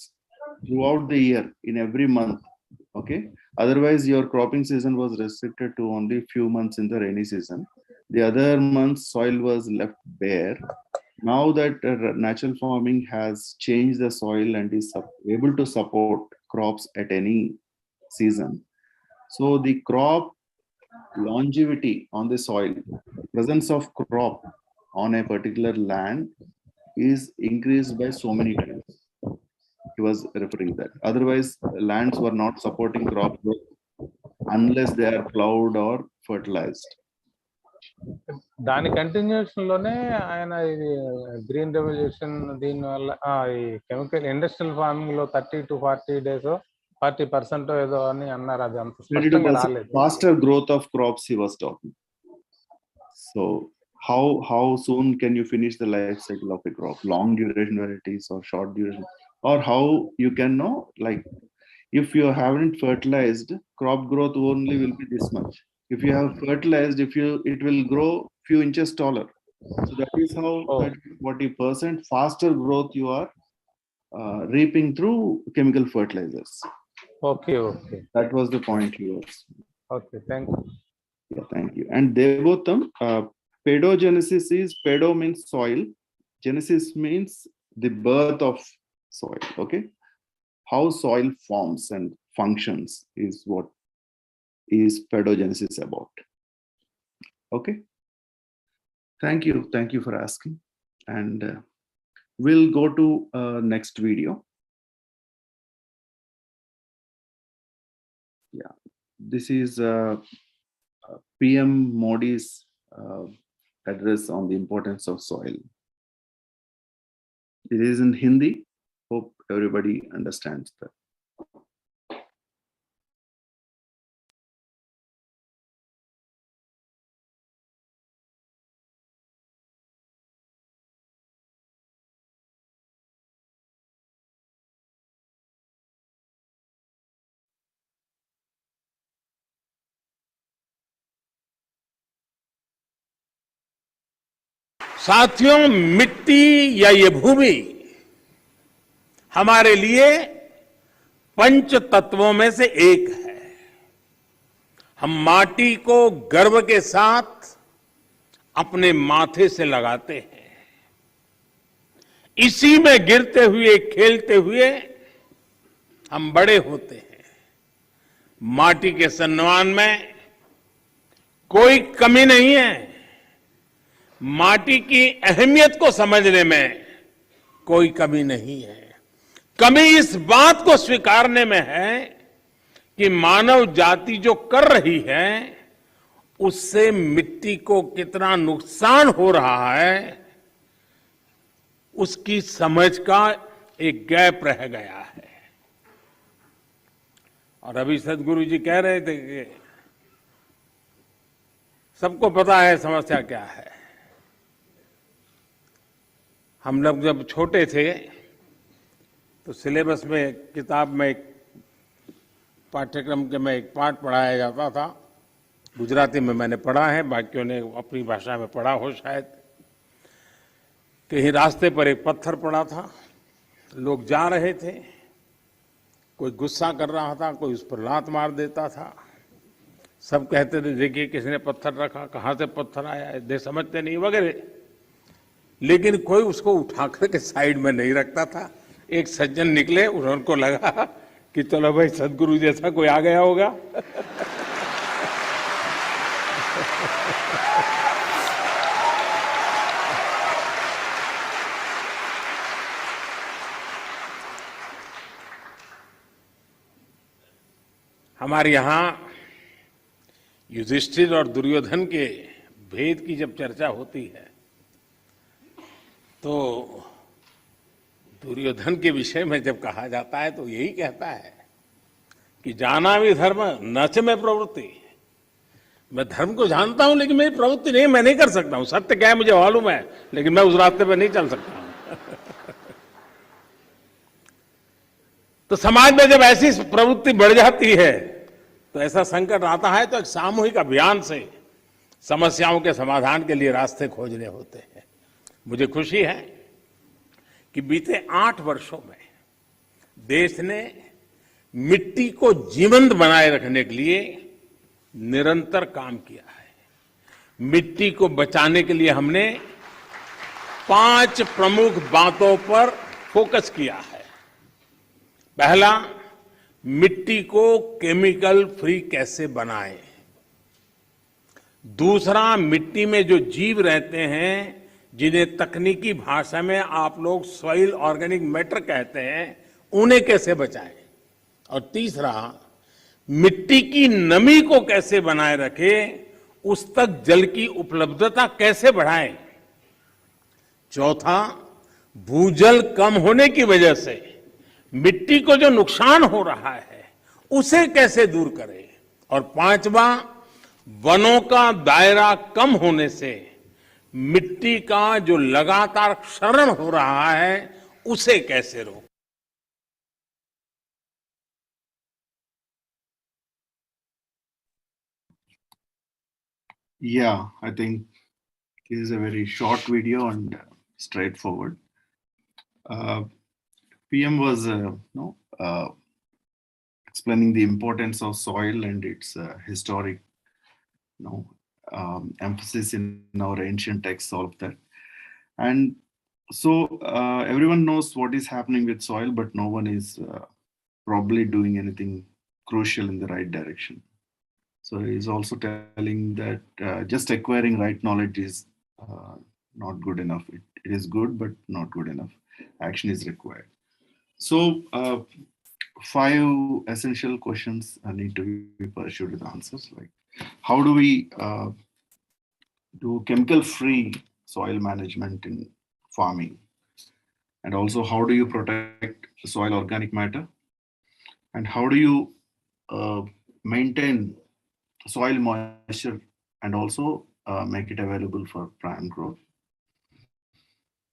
throughout the year in every month. Okay, otherwise your cropping season was restricted to only few months in the rainy season. The other months soil was left bare. Now that natural farming has changed the soil and is able to support crops at any season, so the crop longevity on the soil, presence of crop on a particular land is increased by so many times. He was referring that. Otherwise, lands were not supporting crop growth unless they are plowed or fertilized. దాని continuation లోనే ఆయన ఇది green revolution, దీని వల్ల ఈ chemical industrial farming లో 30 to 40 days 40% ఏదో అని అన్నారు. అది అంత స్పష్టంగా రాలేదు. Faster growth of crops he was talking. So how soon can you finish the life cycle of a crop? Long duration varieties or short duration, or how you can know, like if you haven't fertilized, crop growth only will be this much. If you have fertilized, it will grow few inches taller. So that is how 40% faster growth you are reaping through chemical fertilizers. Okay. That was the point he was. Okay, thank you. Yeah, thank you. And Devotam, pedogenesis is, pedo means soil, genesis means the birth of soil. Okay, how soil forms and functions is what is pedogenesis about. Okay, thank you for asking, and we'll go to next video. Yeah, this is PM Modi's address on the importance of soil. It is in Hindi. Hope everybody understands that. साथियों, मिट्टी या ये भूमि हमारे लिए पंच तत्वों में से एक है। हम माटी को गर्व के साथ अपने माथे से लगाते हैं। इसी में गिरते हुए, खेलते हुए हम बड़े होते हैं। माटी के सम्मान में कोई कमी नहीं है। माटी की अहमियत को समझने में कोई कमी नहीं है। कमी इस बात को स्वीकारने में है कि मानव जाति जो कर रही है उससे मिट्टी को कितना नुकसान हो रहा है, उसकी समझ का एक गैप रह गया है। और अभी सदगुरु जी कह रहे थे कि सबको पता है समस्या क्या है। हम लोग जब छोटे थे तो सिलेबस में, किताब में, एक पाठ्यक्रम के में एक पाठ पढ़ाया जाता था। गुजराती में मैंने पढ़ा है, बाकियों ने अपनी भाषा में पढ़ा हो शायद। कहीं रास्ते पर एक पत्थर पड़ा था, लोग जा रहे थे, कोई गुस्सा कर रहा था, कोई उस पर लात मार देता था। सब कहते थे देखिए किसने पत्थर रखा, कहाँ से पत्थर आया, दे समझते नहीं वगैरह। लेकिन कोई उसको उठा करके साइड में नहीं रखता था। एक सज्जन निकले, उनको लगा कि चलो भाई सदगुरु जैसा कोई आ गया होगा। हमारे यहाँ युधिष्ठिर और दुर्योधन के भेद की जब चर्चा होती है तो दुर्योधन के विषय में जब कहा जाता है तो यही कहता है कि जाना भी धर्म न च में प्रवृत्ति। मैं धर्म को जानता हूं लेकिन मेरी प्रवृत्ति नहीं, मैं नहीं कर सकता हूं। सत्य क्या है मुझे मालूम है, लेकिन मैं उस रास्ते पर नहीं चल सकता हूं। तो समाज में जब ऐसी प्रवृत्ति बढ़ जाती है तो ऐसा संकट आता है तो एक सामूहिक अभियान से समस्याओं के समाधान के लिए रास्ते खोजने होते हैं। मुझे खुशी है कि बीते 8 वर्षों में देश ने मिट्टी को जीवंत बनाए रखने के लिए निरंतर काम किया है। मिट्टी को बचाने के लिए हमने 5 प्रमुख बातों पर फोकस किया है। पहला, मिट्टी को केमिकल फ्री कैसे बनाएं। दूसरा, मिट्टी में जो जीव रहते हैं जिन्हें तकनीकी भाषा में आप लोग सॉइल ऑर्गेनिक मैटर कहते हैं, उन्हें कैसे बचाएं। और तीसरा, मिट्टी की नमी को कैसे बनाए रखें, उस तक जल की उपलब्धता कैसे बढ़ाएं। चौथा, भूजल कम होने की वजह से मिट्टी को जो नुकसान हो रहा है उसे कैसे दूर करें। और पांचवा, वनों का दायरा कम होने से मिट्टी का जो लगातार क्षरण हो रहा है उसे कैसे रोकें। Yeah, I think this is a very short video and straightforward. PM was explaining the importance of soil and its historic emphasis in our ancient texts, all of that. And so everyone knows what is happening with soil, but no one is probably doing anything crucial in the right direction. So he's also telling that just acquiring right knowledge is not good enough. It is good, but not good enough. Action is required. So 5 essential questions need to be pursued with answers. Like, how do we do chemical-free soil management in farming? And also, how do you protect soil organic matter? And how do you maintain soil moisture and also make it available for plant growth?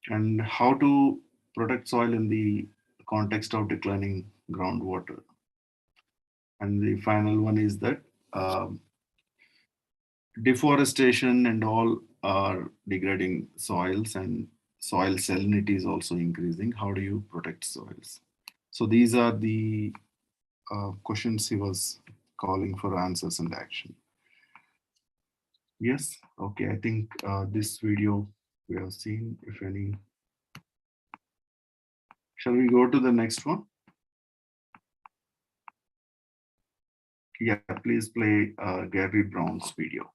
And how to protect soil in the context of declining groundwater? And the final one is that deforestation and all are degrading soils and soil salinity is also increasing. How do you protect soils? So these are the questions he was calling for answers and action. Yes, okay, I think this video we have seen. If any, shall we go to the next one? Yeah, please play Gary Brown's video.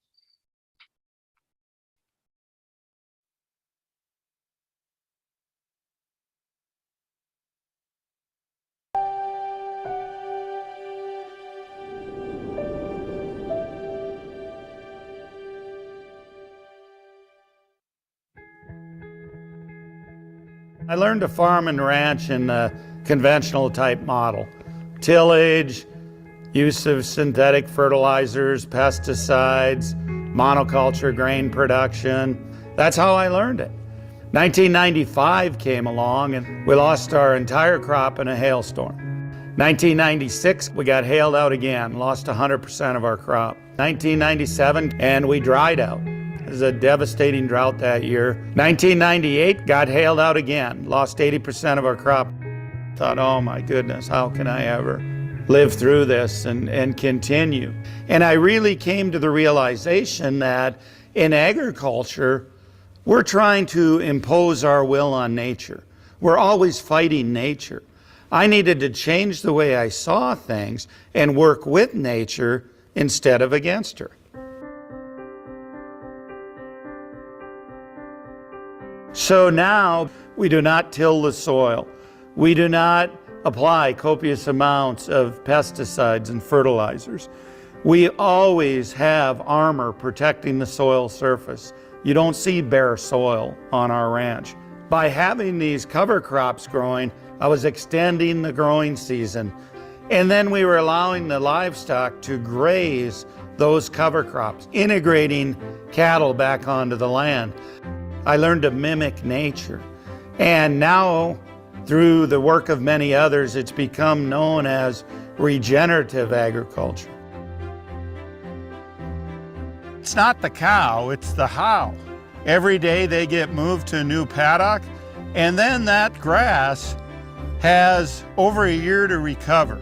I learned to farm and ranch in a conventional type model. Tillage, use of synthetic fertilizers, pesticides, monoculture grain production. That's how I learned it. 1995 came along and we lost our entire crop in a hailstorm. 1996, we got hailed out again, lost 100% of our crop. 1997, and we dried out. It was a devastating drought that year. 1998, got hailed out again, lost 80% of our crop. Thought, oh my goodness, how can I ever live through this and continue? And I really came to the realization that in agriculture, we're trying to impose our will on nature. We're always fighting nature. I needed to change the way I saw things and work with nature instead of against her. So now we do not till the soil. We do not apply copious amounts of pesticides and fertilizers. We always have armor protecting the soil surface. You don't see bare soil on our ranch. By having these cover crops growing, I was extending the growing season. And then we were allowing the livestock to graze those cover crops, integrating cattle back onto the land. I learned to mimic nature. And now, through the work of many others, it's become known as regenerative agriculture. It's not the cow, it's the how. Every day they get moved to a new paddock, and then that grass has over a year to recover.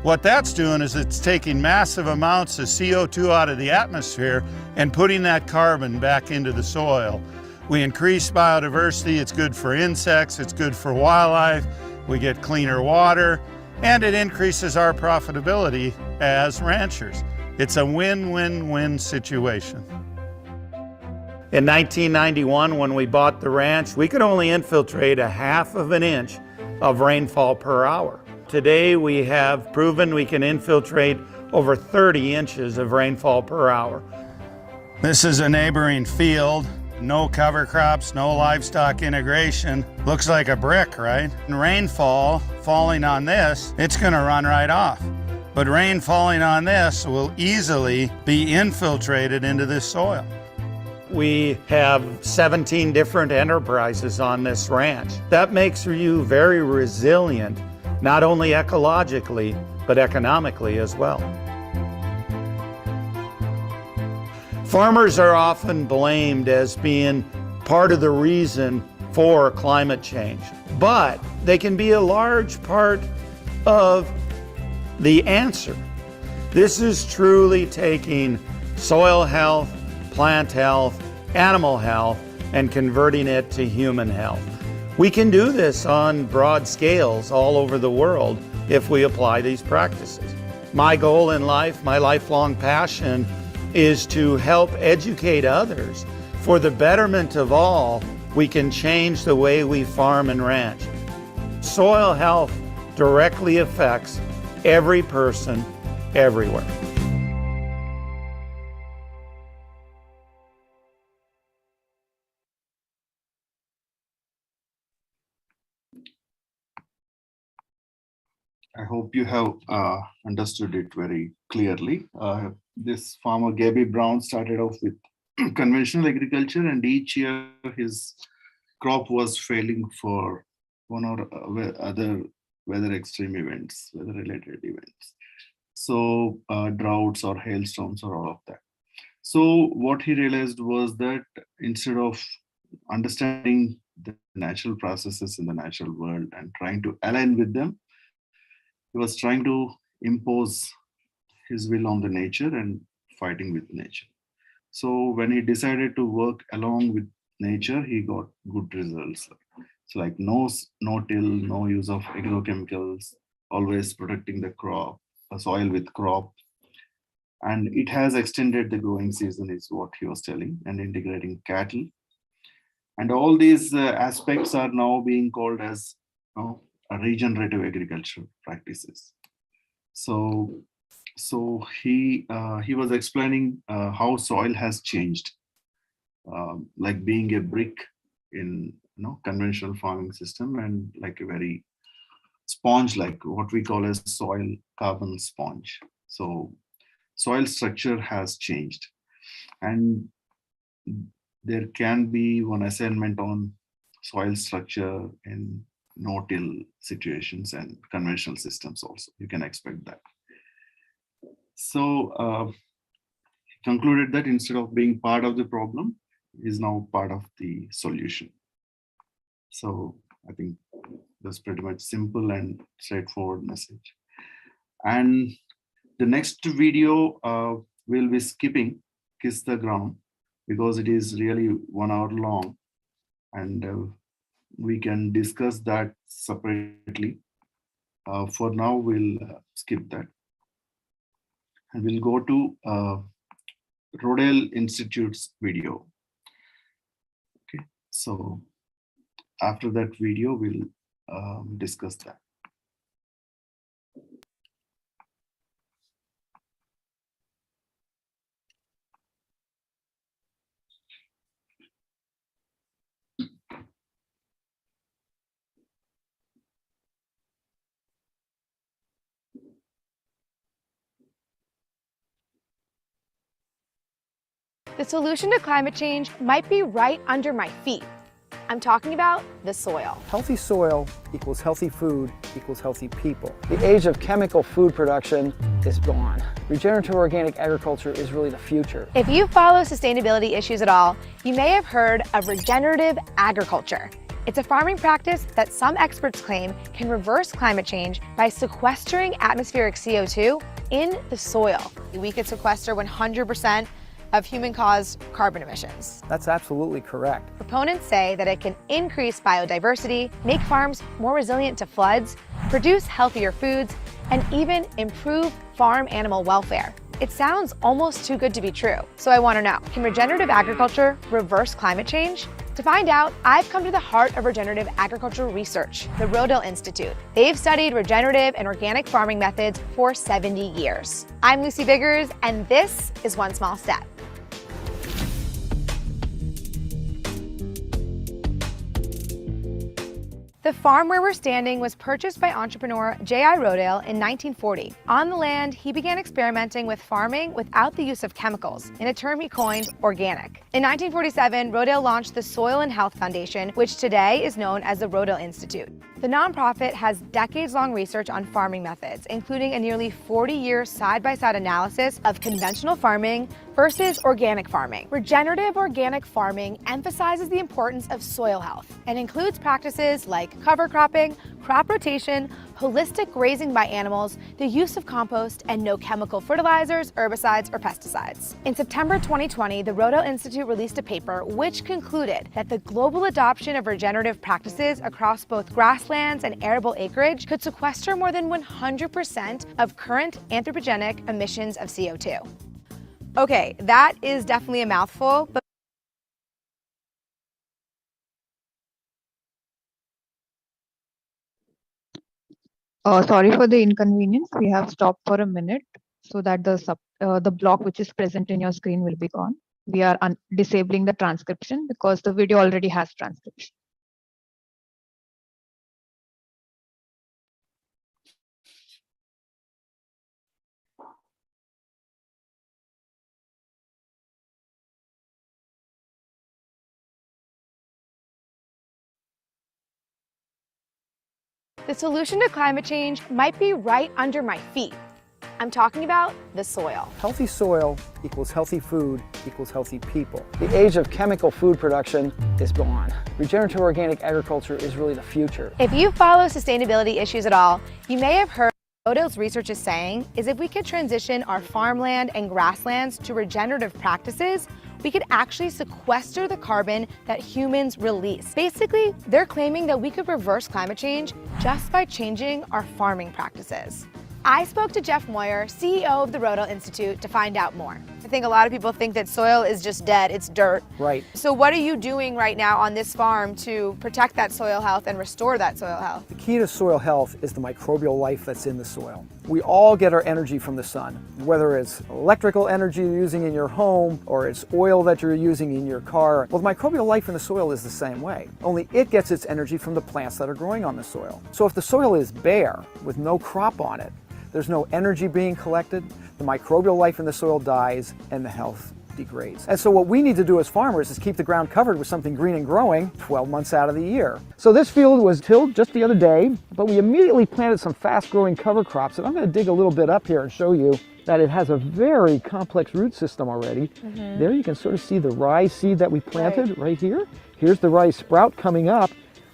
What that's doing is it's taking massive amounts of CO2 out of the atmosphere and putting that carbon back into the soil. We increase biodiversity, it's good for insects, it's good for wildlife, we get cleaner water, and it increases our profitability as ranchers. It's a win-win-win situation. In 1991, when we bought the ranch, we could only infiltrate 1/2 inch of rainfall per hour. Today, we have proven we can infiltrate over 30 inches of rainfall per hour. This is a neighboring field. No cover crops, no livestock integration. Looks like a brick, right? And rainfall falling on this, it's gonna run right off. But rain falling on this will easily be infiltrated into this soil. We have 17 different enterprises on this ranch. That makes you very resilient, not only ecologically, but economically as well. Farmers are often blamed as being part of the reason for climate change, but they can be a large part of the answer. This is truly taking soil health, plant health, animal health, and converting it to human health. We can do this on broad scales all over the world if we apply these practices. My goal in life, my lifelong passion, is to help educate others. For the betterment of all, we can change the way we farm and ranch. Soil health directly affects every person, everywhere. I hope you have understood it very clearly. This farmer, Gabby Brown, started off with conventional agriculture, and each year his crop was failing for one or other weather extreme events, weather related events. So droughts or hailstorms or all of that. So what he realized was that instead of understanding the natural processes in the natural world and trying to align with them, he was trying to impose his will on the nature and fighting with nature. So when he decided to work along with nature, he got good results. So like no till, no use of agrochemicals, always protecting the crop, soil with crop, and it has extended the growing season is what he was telling, and integrating cattle, and all these aspects are now being called as a regenerative agriculture practices. So he was explaining how soil has changed, like being a brick in conventional farming system, and like a very sponge, like what we call as soil carbon sponge. So soil structure has changed, and there can be one assignment on soil structure in no-till situations and conventional systems also. You can expect that. So he concluded that instead of being part of the problem, is now part of the solution. So I think that's pretty much simple and straightforward message. And the next video we'll be skipping Kiss the Ground, because it is really 1 hour long, and we can discuss that separately. For now, we'll skip that. And we'll go to Rodale Institute's video. Okay, so after that video, we'll discuss that. The solution to climate change might be right under my feet. I'm talking about the soil. Healthy soil equals healthy food equals healthy people. The age of chemical food production is gone. Regenerative organic agriculture is really the future. If you follow sustainability issues at all, you may have heard of regenerative agriculture. It's a farming practice that some experts claim can reverse climate change by sequestering atmospheric CO2 in the soil. We could sequester 100% of human-caused carbon emissions. That's absolutely correct. Proponents say that it can increase biodiversity, make farms more resilient to floods, produce healthier foods, and even improve farm animal welfare. It sounds almost too good to be true. So I want to know, can regenerative agriculture reverse climate change? To find out, I've come to the heart of regenerative agricultural research, the Rodale Institute. They've studied regenerative and organic farming methods for 70 years. I'm Lucy Biggers, and this is One Small Step. The farm where we're standing was purchased by entrepreneur J.I. Rodale in 1940. On the land, he began experimenting with farming without the use of chemicals, in a term he coined organic. In 1947, Rodale launched the Soil and Health Foundation, which today is known as the Rodale Institute. The nonprofit has decades-long research on farming methods, including a nearly 40-year side-by-side analysis of conventional farming versus organic farming. Regenerative organic farming emphasizes the importance of soil health and includes practices like cover cropping, crop rotation, holistic grazing by animals, the use of compost, and no chemical fertilizers, herbicides, or pesticides. In September 2020, the Rodale Institute released a paper which concluded that the global adoption of regenerative practices across both grasslands and arable acreage could sequester more than 100% of current anthropogenic emissions of CO2. Okay, that is definitely a mouthful, but Sorry for the inconvenience. We have stopped for a minute so that the block which is present in your screen will be gone. We are disabling the transcription because the video already has transcription. the solution to climate change might be right under my feet. I'm talking about the soil. Healthy soil equals healthy food equals healthy people. The age of chemical food production is gone. Regenerative organic agriculture is really the future. If you follow sustainability issues at all, you may have heard what Rodale's research is saying is if we could transition our farmland and grasslands to regenerative practices, we could actually sequester the carbon that humans release. Basically, they're claiming that we could reverse climate change just by changing our farming practices. I spoke to Jeff Moyer, CEO of the Rodale Institute, to find out more. I think a lot of people think that soil is just dead, it's dirt. Right. So what are you doing right now on this farm to protect that soil health and restore that soil health? The key to soil health is the microbial life that's in the soil. We all get our energy from the sun, whether it's electrical energy you're using in your home or it's oil that you're using in your car. Well, the microbial life in the soil is the same way, only it gets its energy from the plants that are growing on the soil. So if the soil is bare with no crop on it, there's no energy being collected, the microbial life in the soil dies, and the health degrades. And so what we need to do as farmers is keep the ground covered with something green and growing 12 months out of the year. So this field was tilled just the other day, but we immediately planted some fast-growing cover crops, and I'm going to dig a little bit up here and show you that it has a very complex root system already. There you can sort of see the rye seed that we planted right here. Here's the rye sprout coming up,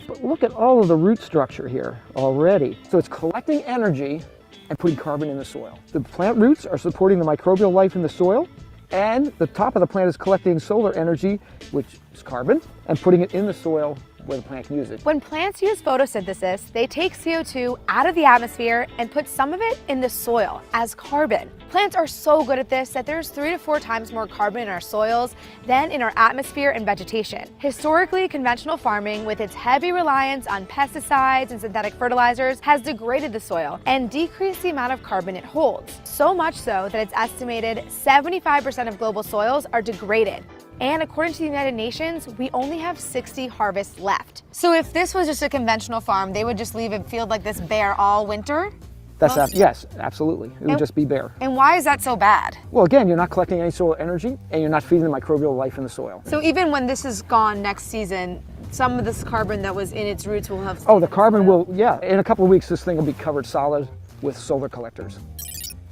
but look at all of the root structure here already. So it's collecting energy and putting carbon in the soil. The plant roots are supporting the microbial life in the soil, and the top of the plant is collecting solar energy, which is carbon, and putting it in the soil where the plant can use it. When plants use photosynthesis, they take CO2 out of the atmosphere and put some of it in the soil as carbon. Plants are so good at this that there's 3 to 4 times more carbon in our soils than in our atmosphere and vegetation. Historically, conventional farming, with its heavy reliance on pesticides and synthetic fertilizers, has degraded the soil and decreased the amount of carbon it holds. So much so that it's estimated 75% of global soils are degraded. And according to the United Nations, we only have 60 harvests left. So if this was just a conventional farm, they would just leave a field like this bare all winter? Yes, absolutely. It would just be bare. And why is that so bad? Well, again, you're not collecting any soil energy, and you're not feeding the microbial life in the soil. So even when this is gone next season, some of this carbon that was in its roots will have... Oh, the carbon will, yeah. In a couple of weeks, this thing will be covered solid with solar collectors,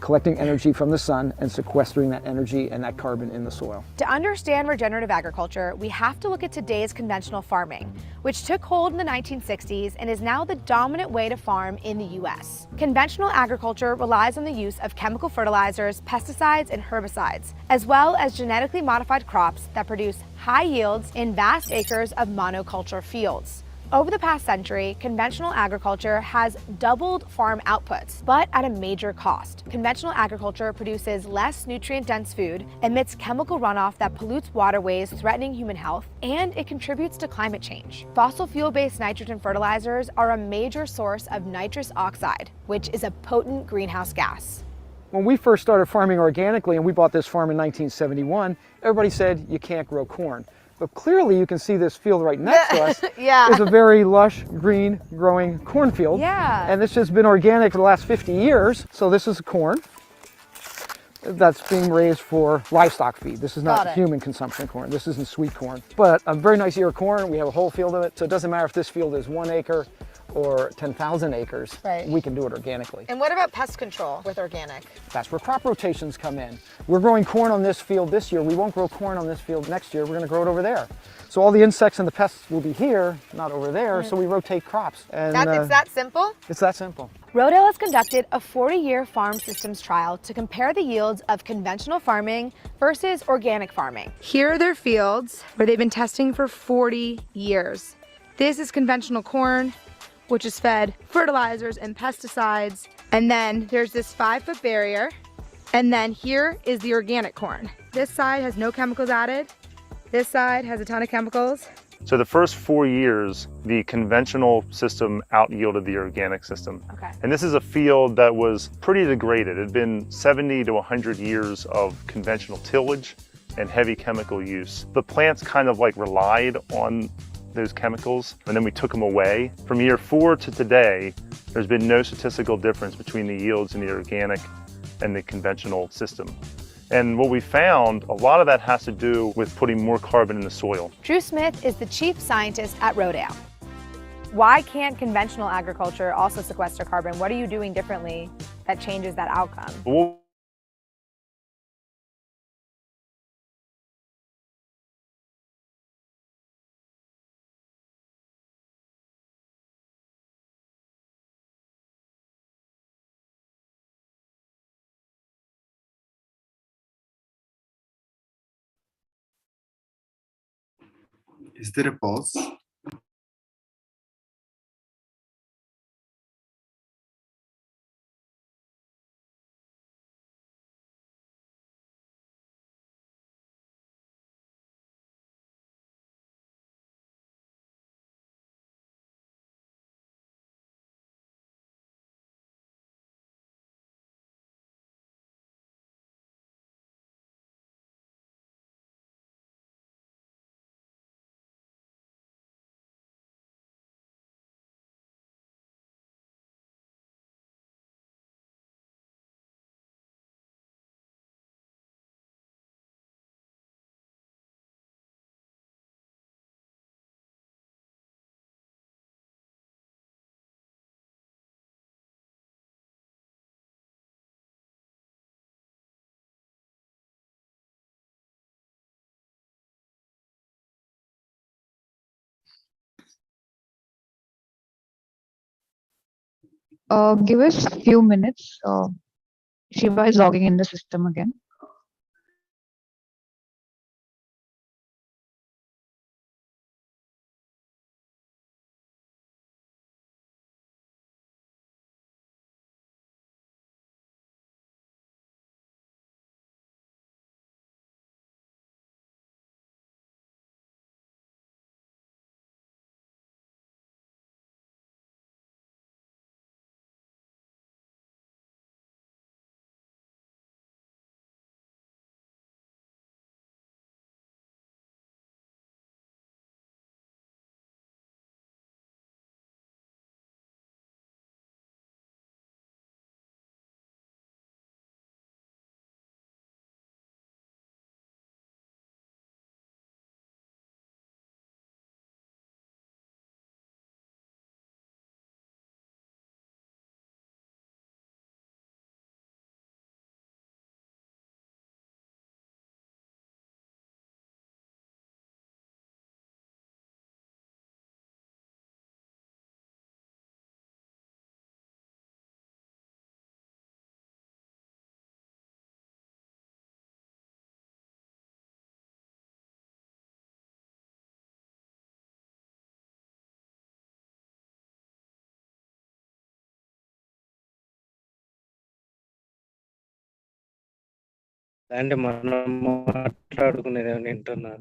collecting energy from the sun and sequestering that energy and that carbon in the soil. To understand regenerative agriculture, we have to look at today's conventional farming, which took hold in the 1960s and is now the dominant way to farm in the US. Conventional agriculture relies on the use of chemical fertilizers, pesticides, and herbicides, as well as genetically modified crops that produce high yields in vast acres of monoculture fields. Over the past century, conventional agriculture has doubled farm outputs, but at a major cost. Conventional agriculture produces less nutrient-dense food, emits chemical runoff that pollutes waterways, threatening human health, and it contributes to climate change. Fossil fuel-based nitrogen fertilizers are a major source of nitrous oxide, which is a potent greenhouse gas. When we first started farming organically, and we bought this farm in 1971, everybody said you can't grow corn. But clearly you can see this field right next to us is a very lush, green, growing cornfield. Yeah. And this has been organic for the last 50 years. So this is corn that's being raised for livestock feed. This is not human consumption corn. This isn't sweet corn. But a very nice ear of corn. We have a whole field of it. So it doesn't matter if this field is 1 acre or 10,000 acres, we can do it organically. And what about pest control with organic? That's where crop rotations come in. We're growing corn on this field this year. We won't grow corn on this field next year. We're going to grow it over there. So all the insects and the pests will be here, not over there. So we rotate crops. And It's that simple? It's that simple. Rodale has conducted a 40-year farm systems trial to compare the yields of conventional farming versus organic farming. Here are their fields where they've been testing for 40 years. This is conventional corn, which is fed fertilizers and pesticides. And then there's this 5-foot barrier. And then here is the organic corn. This side has no chemicals added. This side has a ton of chemicals. So the first 4 years, the conventional system out-yielded the organic system. Okay. And this is a field that was pretty degraded. It had been 70 to 100 years of conventional tillage and heavy chemical use. The plants kind of like relied on those chemicals, and then we took them away. From year 4 to today, there's been no statistical difference between the yields in the organic and the conventional system. And what we found, a lot of that has to do with putting more carbon in the soil. Drew Smith is the chief scientist at Rodale. Why can't conventional agriculture also sequester carbon? What are you doing differently that changes that outcome. Well, Is there a pause? Give us a few minutes. Shiva is logging in the system again. అంటే మనం మాట్లాడుకునేది ఏమైనా వింటున్నా?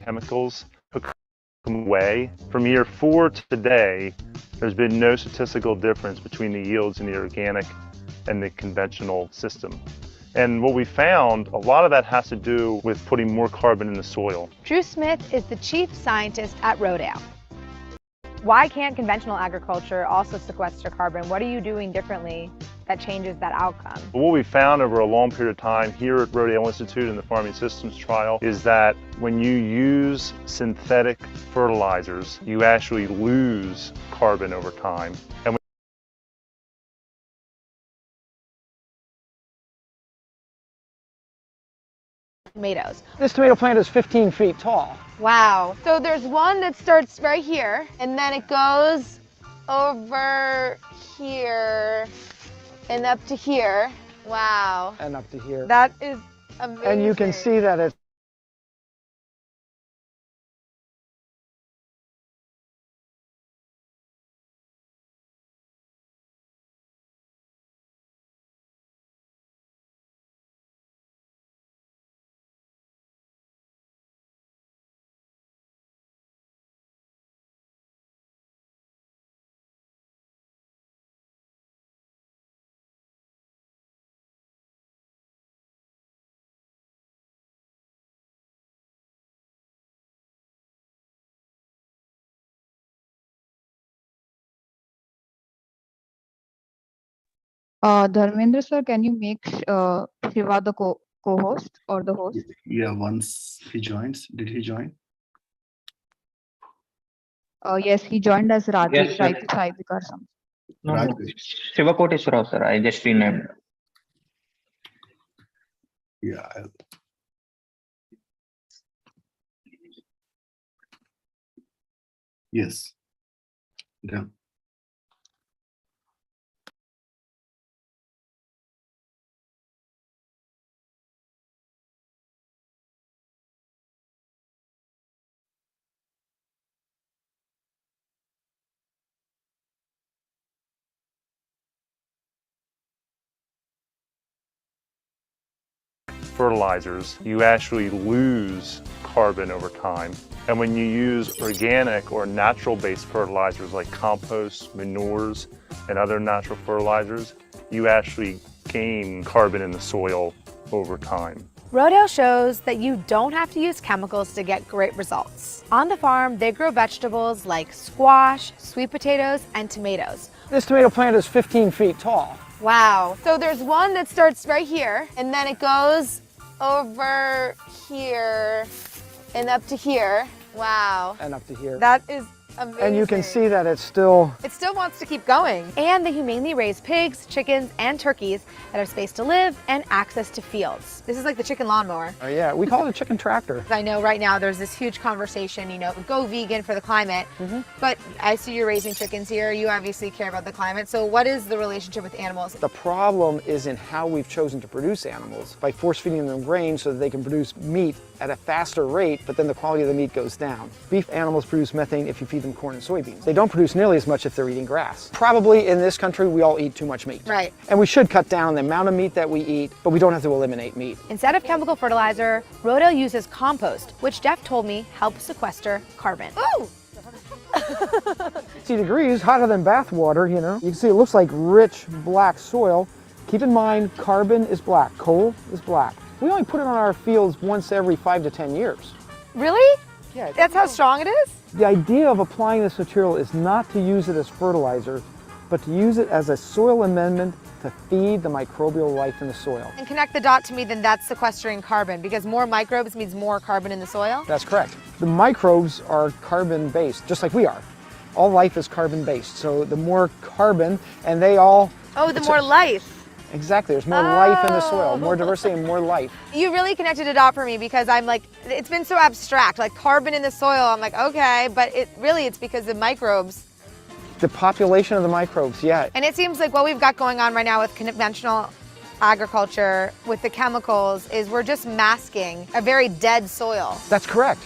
chemicals took them away. From year 4 to today, there's been no statistical difference between the yields in the organic and the conventional system. And what we found, a lot of that has to do with putting more carbon in the soil. Drew Smith is the chief scientist at Rodale. Why can't conventional agriculture also sequester carbon? What are you doing differently that changes that outcome? What we found over a long period of time here at Rodale Institute in the Farming Systems Trial is that when you use synthetic fertilizers, you actually lose carbon over time. And Tomatoes. This tomato plant is 15 feet tall. Wow. So there's one that starts right here, and then it goes over here and up to here. Wow. And up to here. That is amazing. And you can see that it's Dharmendra sir, can you make Shiva the co-host or the host? Yeah, once he joins, did he join? Yes, he joined as Yes, sir. Raitu Saibika or something. No, Raj, Shiva Koteswara, sir. I just renamed. yeah. Yes. Yeah. fertilizers, you actually lose carbon over time. And when you use organic or natural-based fertilizers like compost, manures, and other natural fertilizers, you actually gain carbon in the soil over time. Rodale shows that you don't have to use chemicals to get great results. On the farm, they grow vegetables like squash, sweet potatoes, and tomatoes. this tomato plant is 15 feet tall. Wow. So there's one that starts right here, and then it goes over here and up to here. Wow. And up to here. That is amazing. And you can see that it's still It still wants to keep going. And they humanely raise pigs, chickens, and turkeys that have space to live and access to fields. This is like the chicken lawnmower. yeah, we call it a chicken tractor. I know right now there's this huge conversation, go vegan for the climate, but I see you're raising chickens here. You obviously care about the climate. So what is the relationship with animals? The problem is in how we've chosen to produce animals by force feeding them grain so that they can produce meat at a faster rate, but then the quality of the meat goes down. Beef animals produce methane if you feed them corn and soybeans. They don't produce nearly as much if they're eating grass. Probably in this country, we all eat too much meat. Right. And we should cut down the amount of meat that we eat, but we don't have to eliminate meat. Instead of chemical fertilizer, Rodale uses compost, which Jeff told me helps sequester carbon. Ooh! 60 degrees, hotter than bath water, You can see it looks like rich black soil. Keep in mind, carbon is black, coal is black. We only put it on our fields once every 5 to 10 years. Really? Yeah. That's how strong it is? The idea of applying this material is not to use it as fertilizer, but to use it as a soil amendment to feed the microbial life in the soil. And connect the dot to me, then that's sequestering carbon, because more microbes means more carbon in the soil? That's correct. The microbes are carbon-based, just like we are. All life is carbon-based, so the more carbon, and they all... Oh, the more life. Exactly, there's more life in the soil, more diversity and more life. You really connected a dot for me because I'm like, it's been so abstract, like carbon in the soil. I'm like, okay, but it's because of microbes. The population of the microbes, yeah. And it seems like what we've got going on right now with conventional agriculture, with the chemicals, is we're just masking a very dead soil. That's correct.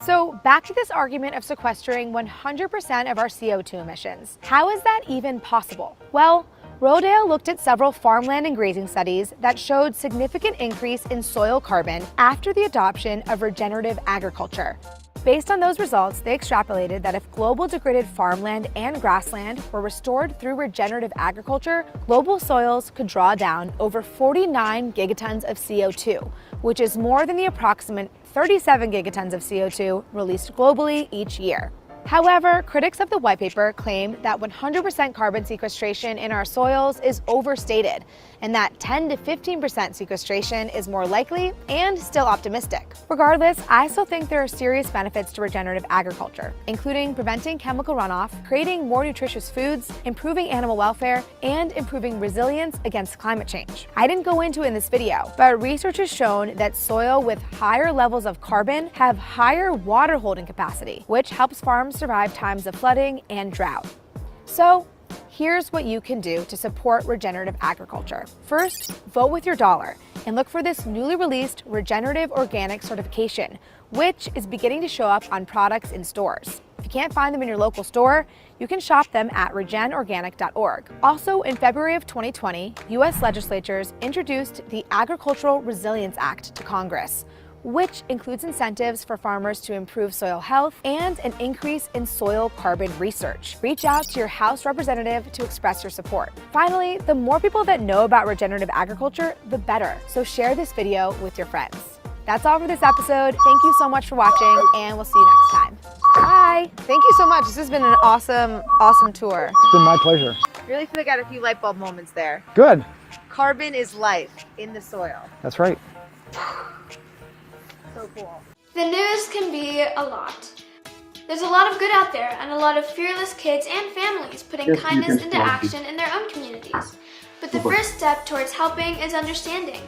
So back to this argument of sequestering 100% of our CO2 emissions. How is that even possible? Well, Rodale looked at several farmland and grazing studies that showed significant increase in soil carbon after the adoption of regenerative agriculture. Based on those results, they extrapolated that if global degraded farmland and grassland were restored through regenerative agriculture, global soils could draw down over 49 gigatons of CO2, which is more than the approximate 37 gigatons of CO2 released globally each year. However, critics of the white paper claim that 100% carbon sequestration in our soils is overstated, and that 10 to 15% sequestration is more likely and still optimistic. Regardless, I still think there are serious benefits to regenerative agriculture, including preventing chemical runoff, creating more nutritious foods, improving animal welfare, and improving resilience against climate change. I didn't go into it in this video, but research has shown that soil with higher levels of carbon have higher water holding capacity, which helps farms survive times of flooding and drought. So, here's what you can do to support regenerative agriculture. First, vote with your dollar and look for this newly released regenerative organic certification, which is beginning to show up on products in stores. If you can't find them in your local store, you can shop them at regenorganic.org. Also, in February of 2020, U.S. legislatures introduced the Agricultural Resilience Act to Congress, which includes incentives for farmers to improve soil health and an increase in soil carbon research. Reach out to your House representative to express your support. Finally, the more people that know about regenerative agriculture, the better. So share this video with your friends. That's all for this episode. Thank you so much for watching, and we'll see you next time. Bye. Thank you so much. This has been an awesome tour. It's been my pleasure. Really feel like I got a few light bulb moments there. Good. Carbon is life in the soil. That's right. So cool. The news can be a lot. There's a lot of good out there and a lot of fearless kids and families putting kindness into action in their own communities. But the first step towards helping is understanding.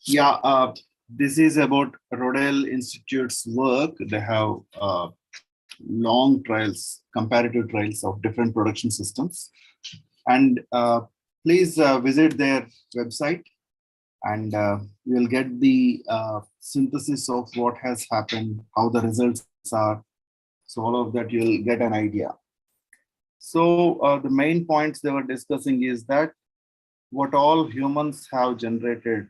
Yeah, this is about Rodale Institute's work. They have long trials, comparative trials of different production systems. And please visit their website, and you'll get the synthesis of what has happened, how the results are. So all of that, you'll get an idea. So the main points they were discussing is that what all humans have generated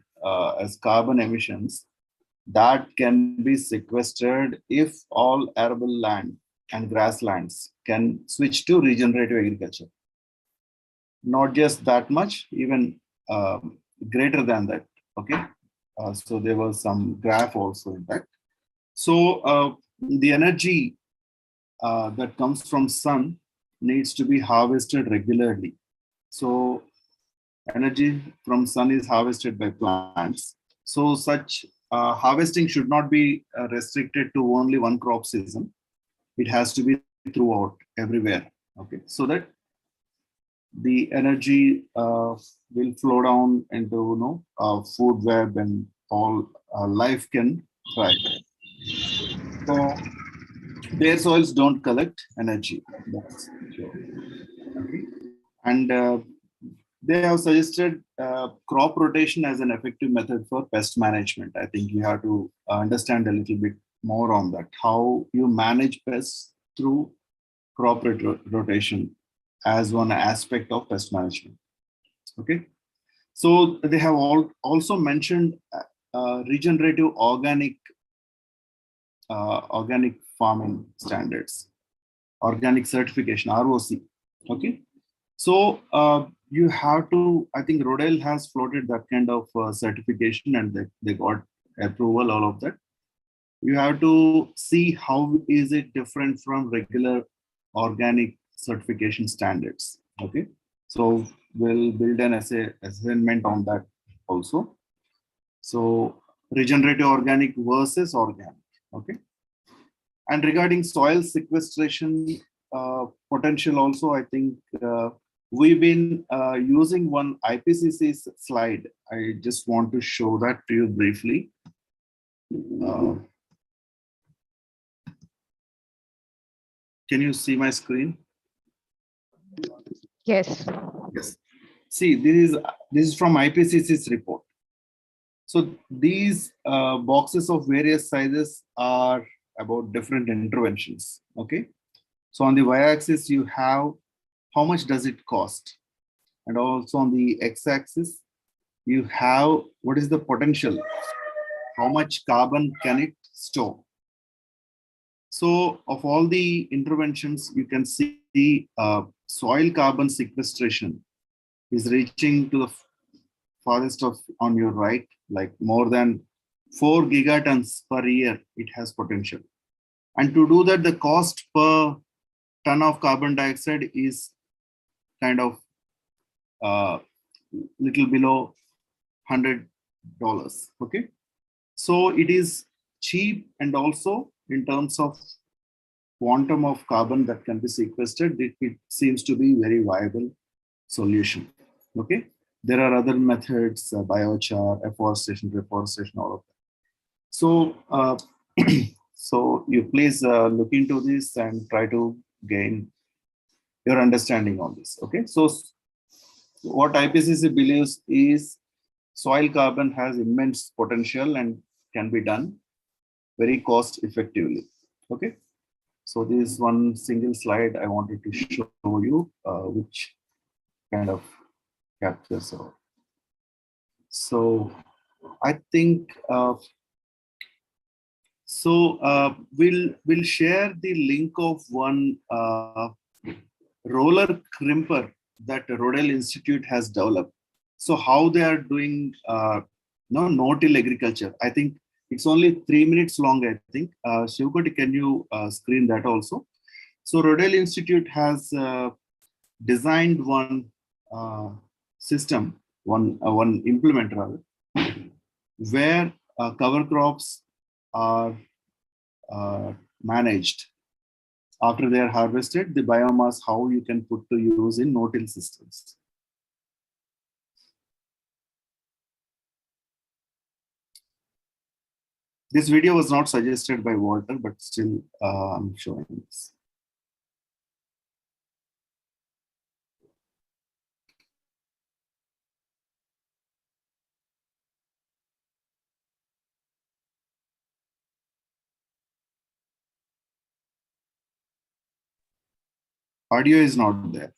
as carbon emissions, that can be sequestered if all arable land and grasslands can switch to regenerative agriculture. Not just that much, even greater than that. Okay, so there was some graph also in that. So the energy that comes from sun needs to be harvested regularly. So energy from sun is harvested by plants. So such harvesting should not be restricted to only one crop season. It has to be throughout, everywhere. Okay, so that the energy will flow down into food web, and all life can thrive. So their soils don't collect energy. That's sure. Okay. And they have suggested crop rotation as an effective method for pest management. I think you have to understand a little bit more on that, how you manage pests through crop rotation as one aspect of pest management. Okay, so they have also mentioned regenerative organic farming standards, organic certification, ROC. Okay, so you have to, I think Rodale has floated that kind of certification, and they got approval, all of that. You have to see how is it different from regular organic certification standards. Okay, so we'll build an assignment on that also. So regenerative organic versus organic. Okay, and regarding soil sequestration potential also, I think we've been using one IPCC slide. I just want to show that to you briefly. Can you see my screen? Yes. Yes. See, this is from IPCC's report. So these boxes of various sizes are about different interventions. Okay. So on the y-axis, you have how much does it cost, and also on the x-axis, you have what is the potential how much carbon can it store. So of all the interventions, you can see soil carbon sequestration is reaching to the farthest of on your right, like more than 4 gigatons per year. It has potential. And to do that, the cost per ton of carbon dioxide is kind of little below $100. Okay, so it is cheap, and also in terms of quantum of carbon that can be sequestered, it seems to be very viable solution. Okay, there are other methods, biochar, afforestation, reforestation, all of that. So so you please look into this and try to gain your understanding on this. Okay, so what IPCC believes is soil carbon has immense potential and can be done very cost effectively. Okay, so this is one single slide I wanted to show you, which kind of captures all. So I think we'll share the link of one roller crimper that Rodale Institute has developed. So how they are doing no-till agriculture. I think it's only 3 minutes long, I think. Shivkoti, can you screen that also? So Rodale Institute has designed one system, one implement rather, where cover crops are managed. After they are harvested, the biomass, how you can put to use in no-till systems. This video was not suggested by Walter, but still I'm showing this. Audio is not there.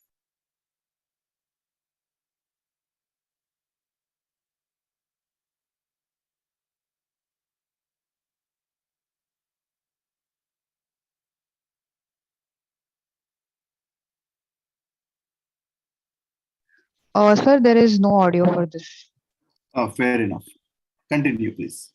Sir, there is no audio for this. Fair enough. Continue, please.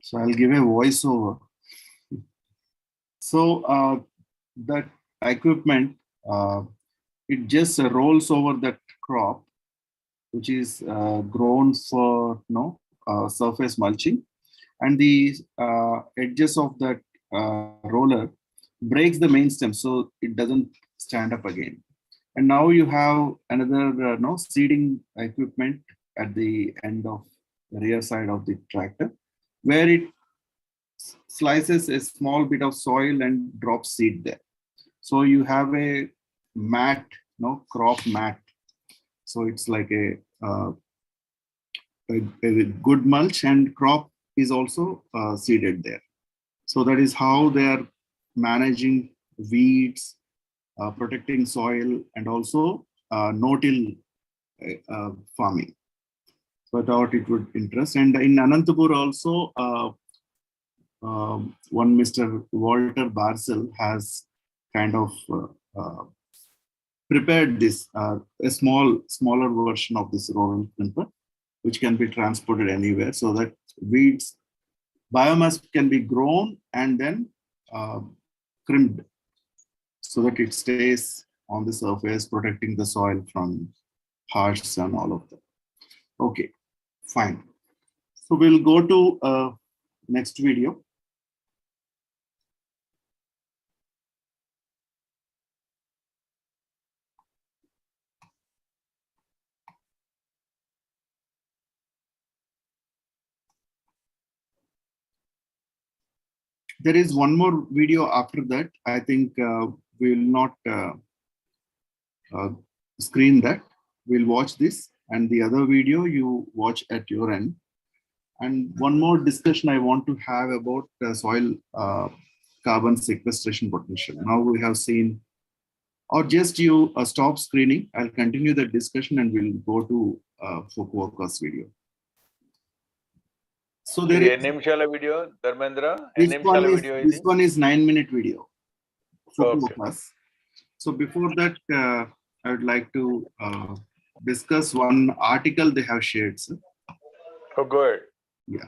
So I'll give a voiceover. So that equipment, it just rolls over that crop, which is grown for surface mulching, and the edges of that roller breaks the main stem, so it doesn't stand up again. And now you have another seeding equipment at the end of the rear side of the tractor, where it slices a small bit of soil and drops seed there. So you have a mat, crop mat. So it's like a good mulch, and crop is also seeded there. So that is how they are managing weeds, protecting soil, and also no-till farming. So I thought it would interest. And in Anantapur also, one Mr. Walter Barzell has kind of prepared this, a smaller version of this roller crimper, which can be transported anywhere, so that weeds, biomass can be grown and then crimped, so that it stays on the surface, protecting the soil from harsh sun, all of that. Okay, fine. So we'll go to next video. There is one more video after that. I think we will not screen that. We'll watch this, and the other video you watch at your end. And one more discussion I want to have about soil carbon sequestration potential. Now we have seen, or just you stop screening. I'll continue the discussion and we'll go to Fukuoka's video. So there is video, Dharmendra. This one is 9-minute video. Okay. So before that, I would like to discuss one article they have shared, sir. Oh, go ahead. Yeah.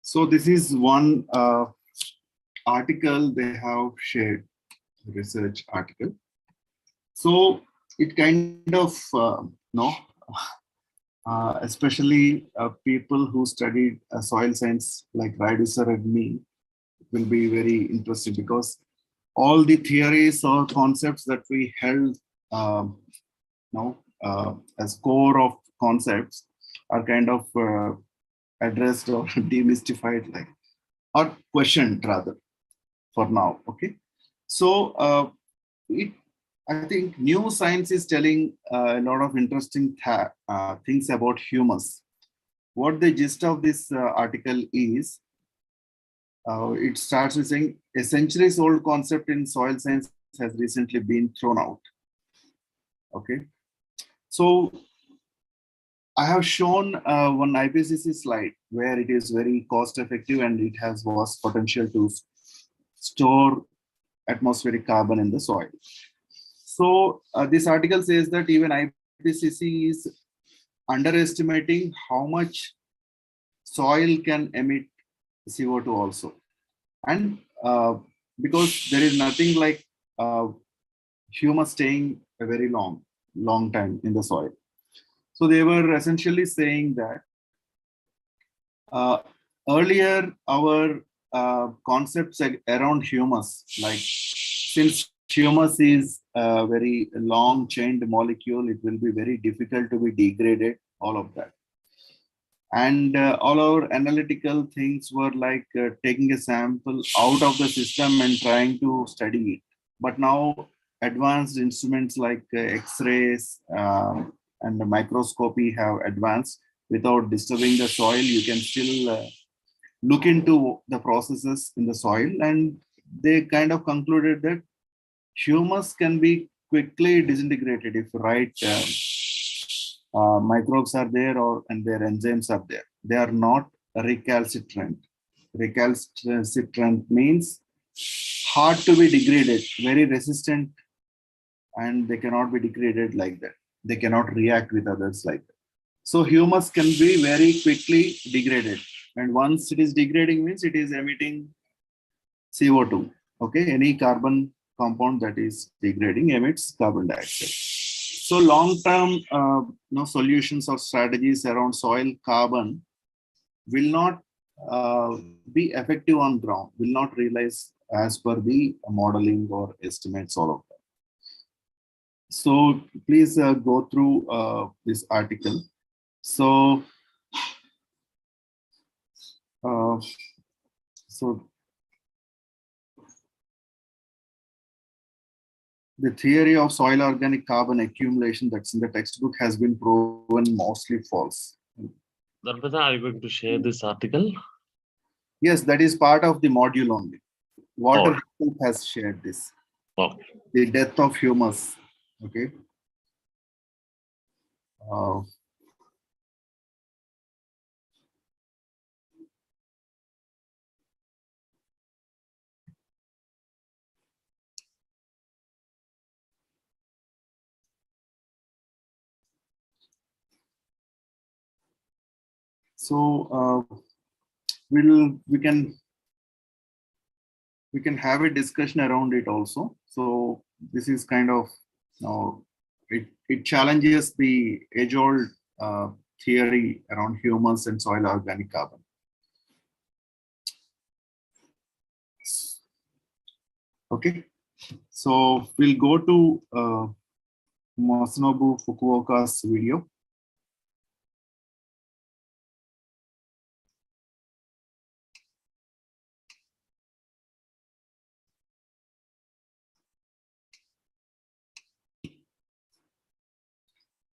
So this is one article they have shared, research article. So it kind of, especially people who studied soil science like Raidu sir and me will be very interesting, because all the theories or concepts that we held as core of concepts are kind of addressed or demystified, like, or questioned rather, for now. Okay, so I think new science is telling a lot of interesting things about humus. What the gist of this article is, it starts with saying a centuries old concept in soil science has recently been thrown out. Okay, so I have shown one IPCC slide where it is very cost effective and it has vast potential to store atmospheric carbon in the soil. So this article says that even IPCC is underestimating how much soil can emit CO2 also. And because there is nothing like humus staying a very long time in the soil. So they were essentially saying that earlier our concepts around humus, like since humus is a very long chained molecule, it will be very difficult to be degraded, all of that. And all our analytical things were like taking a sample out of the system and trying to study it. But now advanced instruments like X-rays and the microscopy have advanced. Without disturbing the soil, you can still look into the processes in the soil, and they kind of concluded that humus can be quickly disintegrated if right microbes are there and their enzymes are there. They are not recalcitrant. Recalcitrant means hard to be degraded, very resistant, and they cannot be degraded like that. They cannot react with others like that. So humus can be very quickly degraded. And once it is degrading means it is emitting CO2. Okay, any carbon compound that is degrading emits carbon dioxide. So long-term solutions or strategies around soil carbon will not be effective on ground, will not realize as per the modeling or estimates, all of that. So please go through this article. So, the theory of soil organic carbon accumulation that's in the textbook has been proven mostly false. Dhanpata, are you going to share this article? Yes, that is part of the module only. Water Oh. has shared this. Okay. The death of humus. Okay. So we can have a discussion around it also. So this is kind of it challenges the age-old theory around humus and soil organic carbon. Okay, so we'll go to Masanobu Fukuoka's video.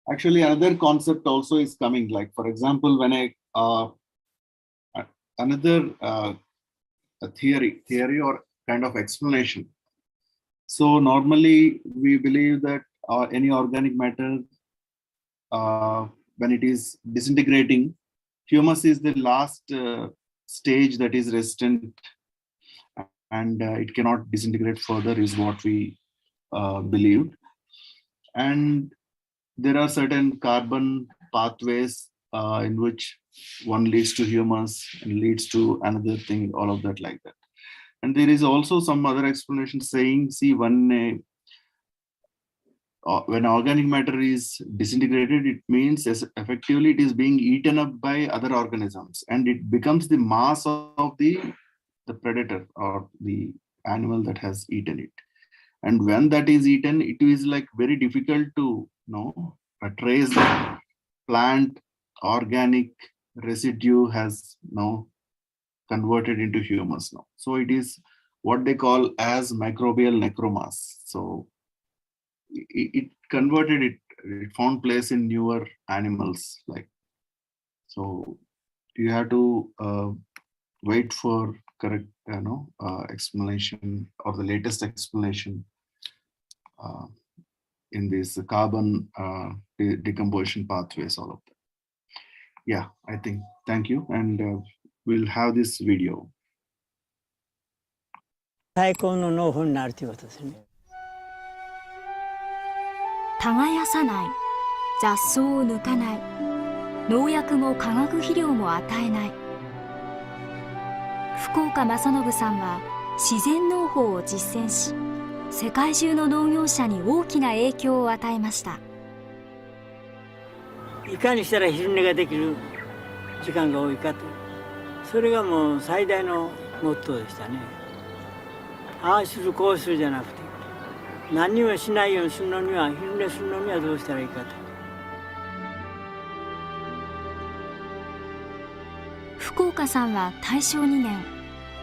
Actually, another concept also is coming. Like, for example, when another a theory or kind of explanation. So normally we believe that any organic matter, when it is disintegrating, humus is the last stage that is resistant, and it cannot disintegrate further, is what we believed. And there are certain carbon pathways in which one leads to humus and leads to another thing, all of that like that. And there is also some other explanation saying, see, when organic matter is disintegrated, it means effectively it is being eaten up by other organisms, and it becomes the mass of the predator or the animal that has eaten it. And when that is eaten, it is like very difficult to trace the plant organic residue has converted into humus now. So it is what they call as microbial necromass. So it converted it found place in newer animals. Like, so you have to wait for correct explanation or the latest explanation in this carbon decomposition pathways, all of that. Yeah, I think, thank you. And we'll have this video. 最高の農法になるということですね。耕さない、雑草を抜かない、農薬も化学肥料も与えない。福岡正信さんは自然農法を実践し、世界中の農業者に大きな影響を与えました。いかにしたら昼寝ができる時間が多いかと、それがもう最大のモットーでしたね。ああするこうするじゃなくて、何にもしないようにするのには、昼寝するのにはどうしたらいいかと。福岡さんは大正2年、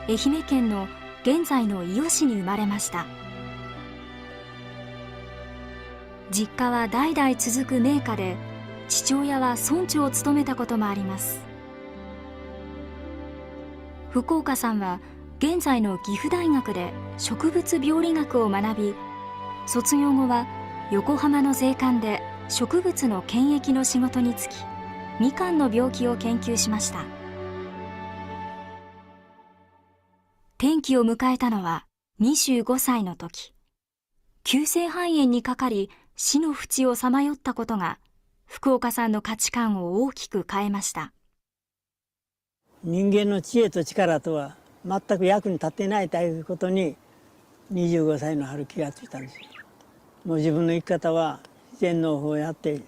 愛媛県の現在の伊予市に生まれました。実家は代々続く名家で、父親は村長を務めたこともあります。福岡さんは現在の岐阜大学で植物病理学を学び、卒業後は横浜の税関で植物の検疫の仕事に就き、みかんの病気を研究しました。転機を迎えたのは25歳の時、急性肺炎にかかり死の淵をさまよったことが福岡さんの価値観を大きく変えました。人間の知恵と力とは全く役に立っていないということに25歳の春気がついたんです。もう自分の生き方は自然農法をやって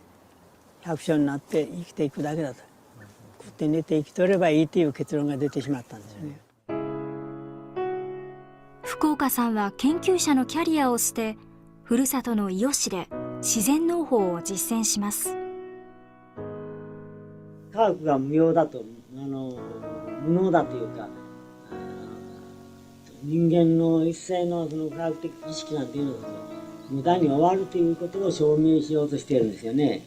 百姓になって生きていくだけだと。食って寝て生きとればいいという結論が出てしまったんですよね。福岡さんは研究者のキャリアを捨て、ふるさとの伊予市で自然農法を実践します。科学が無用だと、無能だというか、人間の一切のその科学的知識なんていうのは無駄に終わるということを証明しようとしているんですよね。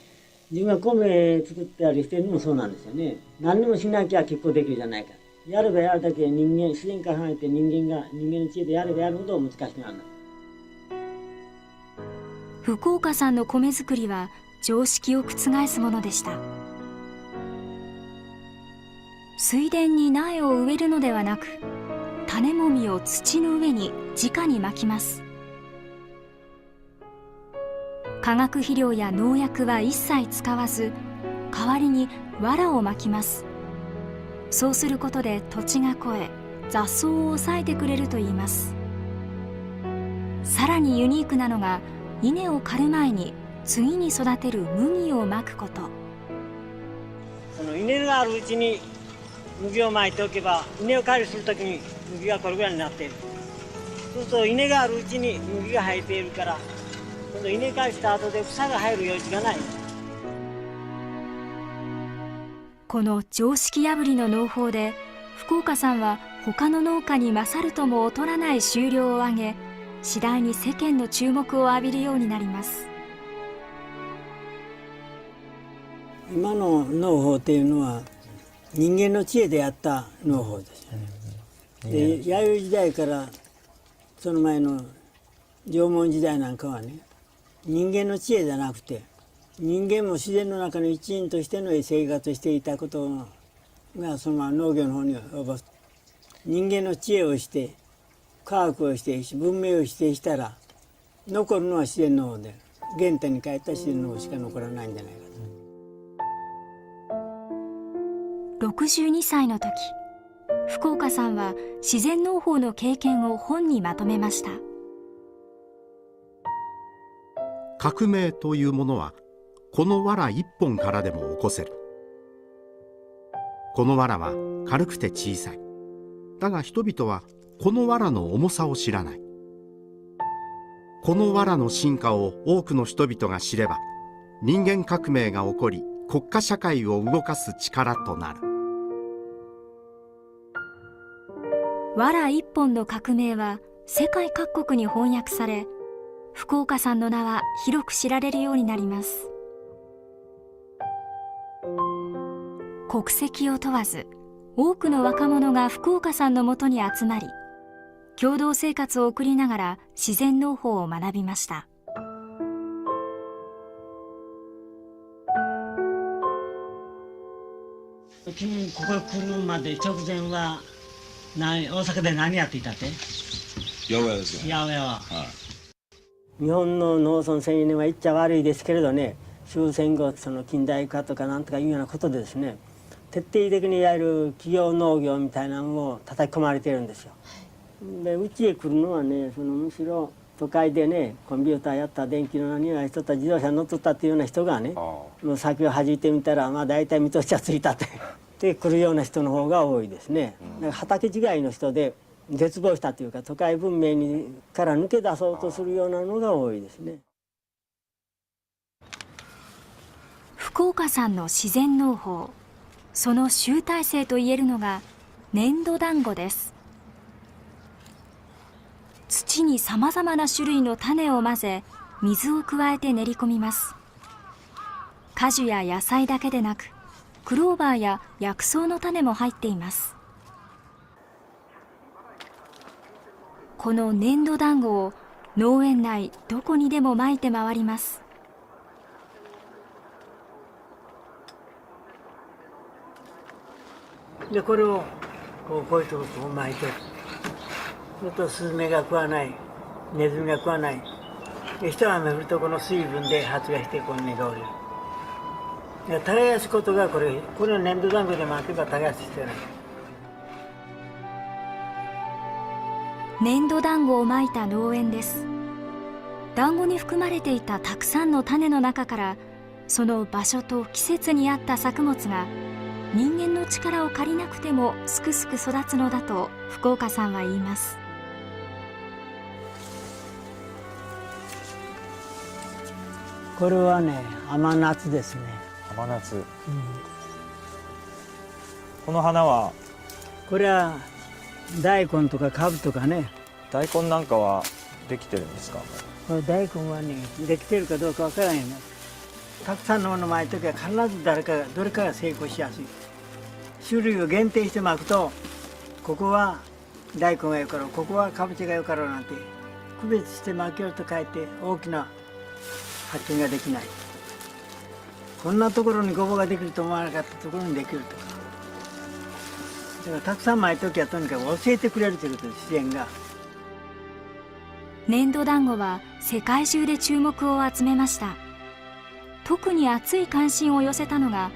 自分が米作ったりしてるのもそうなんですよね。何にもしなきゃ結構できるじゃないか。やればやるだけ自然から離れて人間の知恵でやればやるほど難しくなる。福岡さんの米作りは常識を覆すものでした。水田に苗を植えるのではなく、種もみを土の上に直にまきます。化学肥料や農薬は一切使わず、代わりに藁をまきます。そうすることで土地が肥え、雑草を抑えてくれるといいます。さらにユニークなのが、稲を刈る前に次に育てる麦をまくこと。その稲があるうちに麦をまいておけば、稲を刈りするときに麦がこれぐらいになっている。そうすると稲があるうちに麦が生えているから、今度稲刈りした後で草が生える余地がない。この常識破りの農法で、福岡さんは他の農家に勝るとも劣らない収量を上げ、次第に世間の注目を浴びるようになります。今の農法っていうのは人間の知恵でやった農法ですよね。で、弥生時代からその前の縄文時代なんかはね、人間の知恵じゃなくて、人間も自然の中の一員としての生活していたことがそのまま農業の方に及ぼす。人間の知恵をして科学をして文明を否定したら、残るのは自然の方で、原点に帰った自然の方しか残らないんじゃないかと。62歳の時、福岡さんは自然農法の経験を本にまとめました。革命というものはこの藁一本からでも起こせる。この藁は軽くて小さい。だが人々はこの藁の重さを知らない。この藁の進化を多くの人々が知れば、人間革命が起こり、国家社会を動かす力となる。藁一本の革命は世界各国に翻訳され、福岡さんの名は広く知られるようになります。国籍を問わず、多くの若者が福岡さんのもとに集まり、共同生活を送りながら自然農法を学びました。君ここ来るまで直前は大阪で何やっていたって？八百屋ですよ。八百屋は、はい、日本の農村青年は言っちゃ悪いですけれどね、終戦後その近代化とかなんとかいうようなことでですね、徹底的にいわゆる企業農業みたいなのを叩き込まれているんですよ。でうちへ来るのはね、そのむしろ都会でね、コンピューターやった電気の何やしとった自動車乗っとったっていうような人がね、もう先を弾いてみたらまあ大体見通しはついたってで来るような人の方が多いですね。だから畑違いの人で絶望したというか、都会文明から抜け出そうとするようなのが多いですね。福岡さんの自然農法、その集大成といえるのが粘土団子です。土にさまざまな種類の種を混ぜ、水を加えて練り込みます。果樹や野菜だけでなく、クローバーや薬草の種も入っています。この粘土団子を農園内どこにでも撒いて回ります。でこれをこういうところを撒いて、するとスズメが食わない、ネズミが食わない。で一雨降るとこの水分で発芽してこの根が降りる。で耕すことがこれを粘土団子で撒けば耕す必要ない。粘土団子をまいた農園です。団子に含まれていたたくさんの種の中から、その場所と季節に合った作物が人間の力を借りなくてもすくすく育つのだと福岡さんは言います。これはね、甘夏ですね。甘夏、この花はこれは大根とかカブとかね。大根なんかはできてるんですか？この大根はね、できてるかどうかわからないの。たくさんのものを巻いときは必ずどれかが成功しやすい。種類を限定して巻くと、ここは大根がよかろう、ここはかぼちゃがよかろうなんて区別して巻きよると書いて大きな発見ができない。こんなところにごぼうができると思わなかったところにできるとか。だからたくさん巻いときはとにかく教えてくれるということです、自然が。粘土団子は世界中で注目を集めました。特に熱い関心を寄せたのが、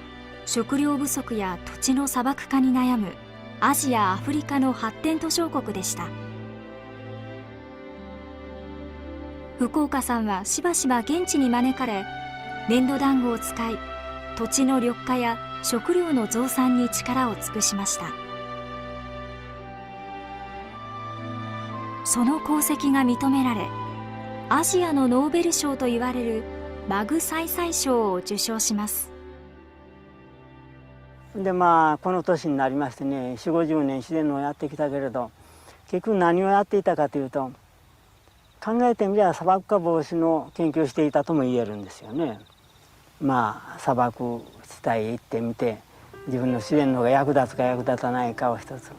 食料不足や土地の砂漠化に悩むアジア・アフリカの発展途上国でした。福岡さんはしばしば現地に招かれ、粘土団子を使い、土地の緑化や食料の増産に力を尽くしました。その功績が認められ、アジアのノーベル賞といわれるマグサイサイ賞を受賞します。でまあこの年になりましてね、40、50年自然農をやってきたけれど、結局何をやっていたかというと、考えてみれば砂漠化防止の研究をしていたとも言えるんですよね。まあ砂漠地帯へ行ってみて、自分の自然農が役立つか役立たないかを一つ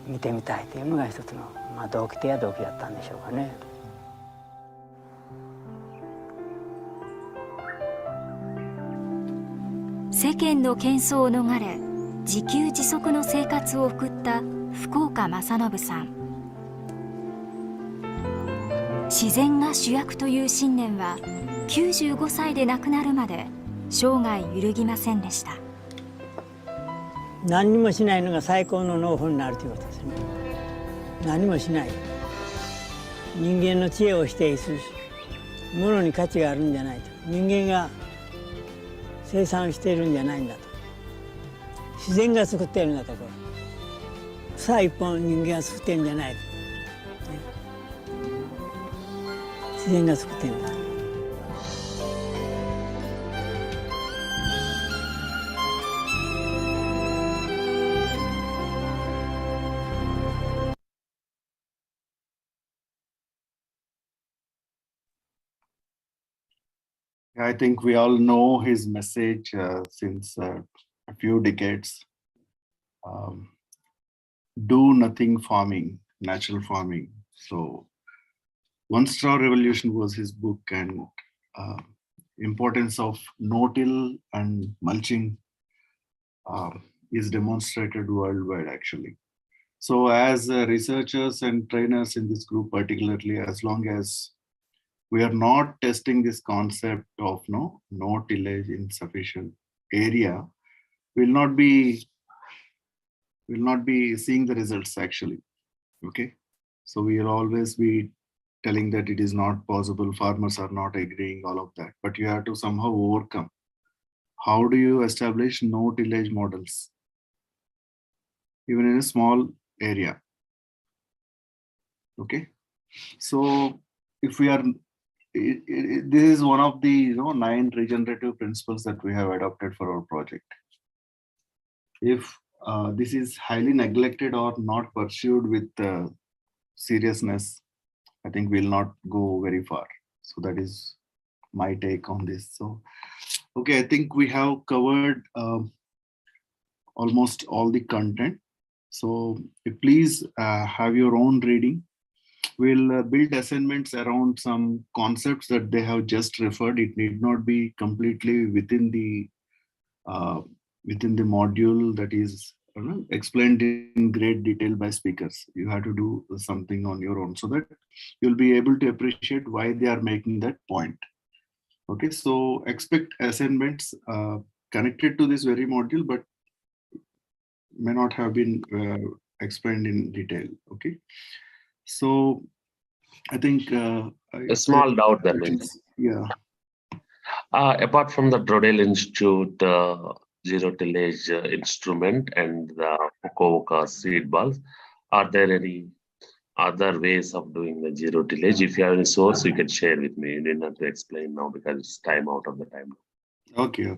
見てみたいというのが一つの、動機だったんでしょうかね。世間の喧騒を逃れ、自給自足の生活を送った福岡正信さん。自然が主役という信念は95歳で亡くなるまで生涯揺るぎませんでした。何にもしないのが最高の農法になるということですね。何もしない。人間の知恵を否定するし、物に価値があるんじゃないと。人間が生産しているんじゃないんだと。自然が作っているんだと。これ草一本人間が作っているんじゃないと、ね、自然が作っているんだ。I think we all know his message since a few decades. Do nothing farming, natural farming. So One Straw Revolution was his book, and importance of no-till and mulching is demonstrated worldwide actually. So as researchers and trainers in this group particularly, as long as we are not testing this concept of no tillage in sufficient area, will not be seeing the results actually. Okay, so we will always be telling that it is not possible, farmers are not agreeing, all of that, but you have to somehow overcome. How do you establish no tillage models even in a small area? Okay, so if we are this is one of the 9 regenerative principles that we have adopted for our project. If this is highly neglected or not pursued with seriousness, I think we'll not go very far. So that is my take on this. So, okay, I think we have covered almost all the content. So please have your own reading. We'll build assignments around some concepts that they have just referred. It need not be completely within the module that is explained in great detail by speakers. You have to do something on your own so that you'll be able to appreciate why they are making that point. Okay, so expect assignments connected to this very module, but may not have been explained in detail. Okay, so I think a small doubt there. Yeah. Apart from the Brodel Institute zero tillage instrument and the Fukuoka seed balls, are there any other ways of doing the zero tillage? If you have any source, you can share with me. You didn't have to explain now because it's time out of the time. Okay.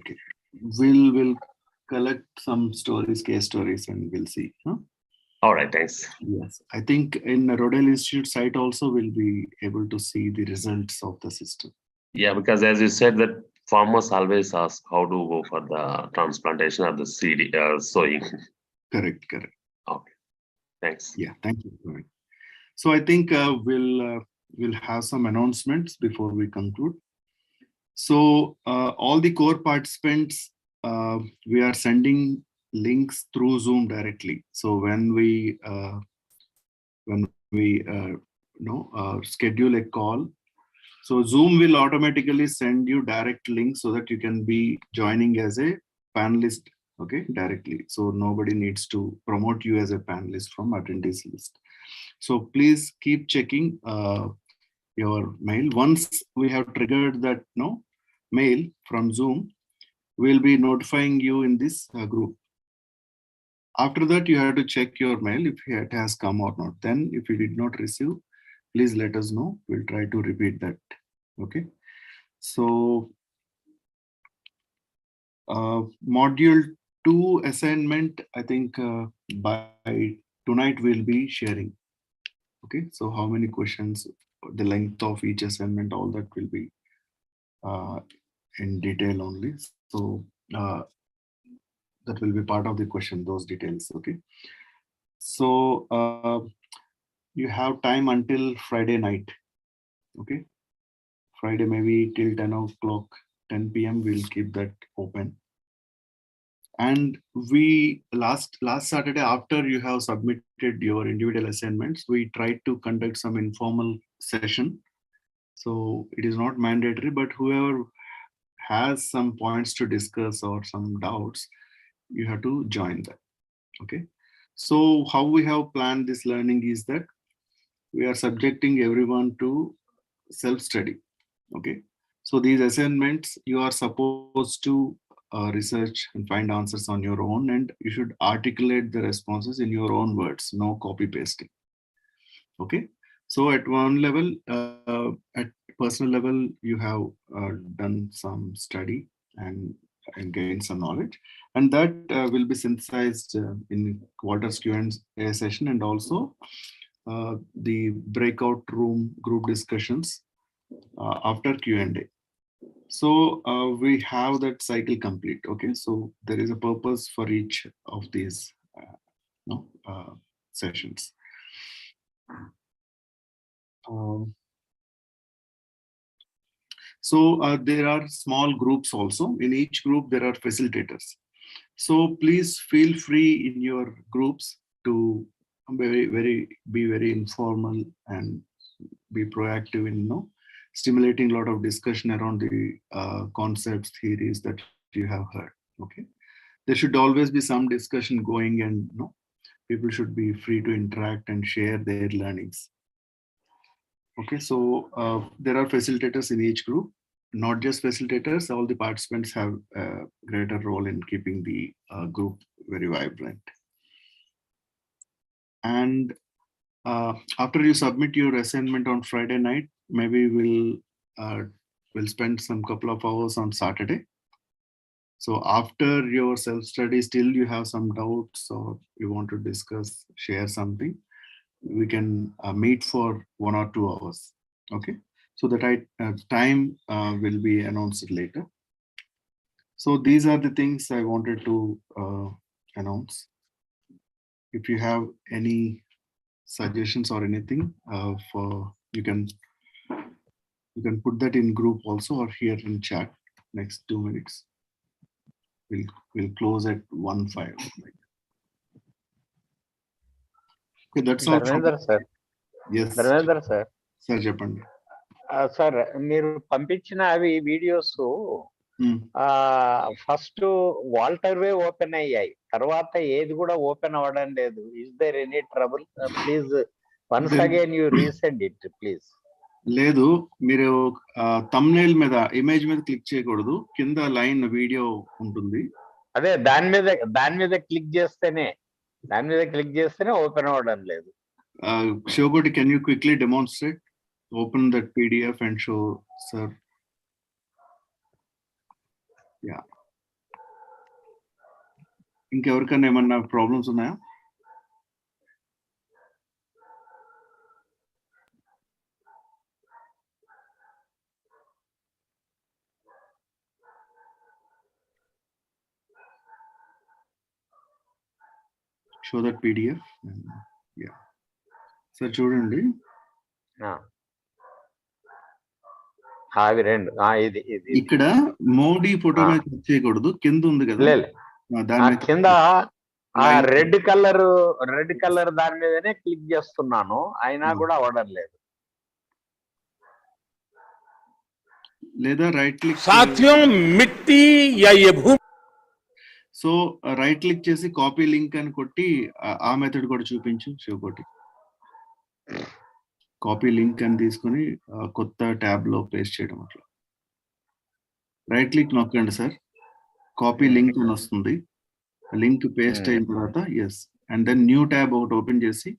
We'll collect some stories, case stories, and we'll see. Huh? All right, thanks. Yes, I think in Rodale Institute site also we'll be able to see the results of the system. Yeah, because as you said, that farmers always ask how to go for the transplantation of the seed sowing. Correct. Okay, thanks. Yeah, thank you. All right. So I think we'll have some announcements before we conclude. So all the core participants, we are sending links through Zoom directly. So when we schedule a call, so Zoom will automatically send you direct link so that you can be joining as a panelist, okay, directly. So nobody needs to promote you as a panelist from attendees list. So please keep checking your mail. Once we have triggered that mail from Zoom, we'll be notifying you in this group. After that, you have to check your mail if it has come or not. Then if you did not receive, please let us know. We'll try to repeat that. Okay. So module 2 assignment, I think by tonight we'll be sharing. Okay. So how many questions, the length of each assignment, all that will be in detail only. So that will be part of the question, those details. Okay. So you have time until Friday night. Okay. Friday, maybe till 10 o'clock, 10 p.m. we'll keep that open. And we last Saturday, after you have submitted your individual assignments, we tried to conduct some informal session. So it is not mandatory, but whoever has some points to discuss or some doubts, you have to join that. Okay. So how we have planned this learning is that we are subjecting everyone to self-study. Okay. So these assignments, you are supposed to research and find answers on your own, and you should articulate the responses in your own words, no copy pasting. Okay. So at one level, at personal level, you have done some study and gained some knowledge, and that will be synthesized in quarters Q&A session, and also the breakout room group discussions after Q&A. So we have that cycle complete. Okay, so there is a purpose for each of these sessions. So there are small groups also. In each group, there are facilitators. So please feel free in your groups to be very informal and be proactive in stimulating a lot of discussion around the concepts, theories that you have heard. Okay, there should always be some discussion going, and people should be free to interact and share their learnings. Okay, so there are facilitators in each group. Not just facilitators, all the participants have a greater role in keeping the group very vibrant. And after you submit your assignment on Friday night, maybe we'll spend some couple of hours on Saturday. So after your self-study, still you have some doubts or you want to discuss, share something, we can meet for 1 or 2 hours. Okay, so the time will be announced later. So these are the things I wanted to announce. If you have any suggestions or anything, you can put that in group also or here in chat. Next 2 minutes. We'll close at 1:05. Okay, that's all. Dharmendra sir. Yes. Dharmendra sir. Sir, చెప్పండి. Sir మీరు పంపించిన అవి videos first వాల్టర్ వే open అయ్యాయి, తర్వాత ఏది కూడా ఓపెన్ అవ్వడం లేదు. Is there any trouble? Please once again you resend it please. లేదు, మీరు థంబ్నెయిల్ మీద ఇమేజ్ మీద క్లిక్ చేయకూడదు, కింద లైన్ వీడియో ఉంటుంది. అదే దాని మీద క్లిక్ చేస్తేనే ఓపెన్ అవ్వడం లేదు. Shogoti, can you quickly demonstrate? Open that PDF and show sir. Yeah. ఇంకెవరికైనా ఏమన్నా ప్రాబ్లమ్స్ ఉన్నాయా? show that PDF. And, yeah. Sir, చూడండి. అవి రెండు ఇది ఇక్కడ మోడీ ఫోటో మీద క్లిక్ చేయకూడదు, కింద ఉంది కదా దాని మీద కింద ఆ రెడ్ కలర్ దాని మీదనే క్లిక్ చేస్తున్నాను, అయినా కూడా అవ్వడం లేదు. లేదా రైట్ క్లిక్ साथियों मिट्टी या ये भूमि సో రైట్ క్లిక్ చేసి కాపీ లింక్ అని కొట్టి ఆ మెథడ్ కూడా చూపించు శివకోటి. కాపీ లింక్ అని తీసుకొని కొత్త ట్యాబ్ లో పేస్ట్ చేయడం. అట్లా రైట్ క్లిక్ నొక్కండి సార్, కాపీ లింక్ అని వస్తుంది. లింక్ పేస్ట్ అయిన తర్వాత yes, and then new tab ఒకటి ఓపెన్ చేసి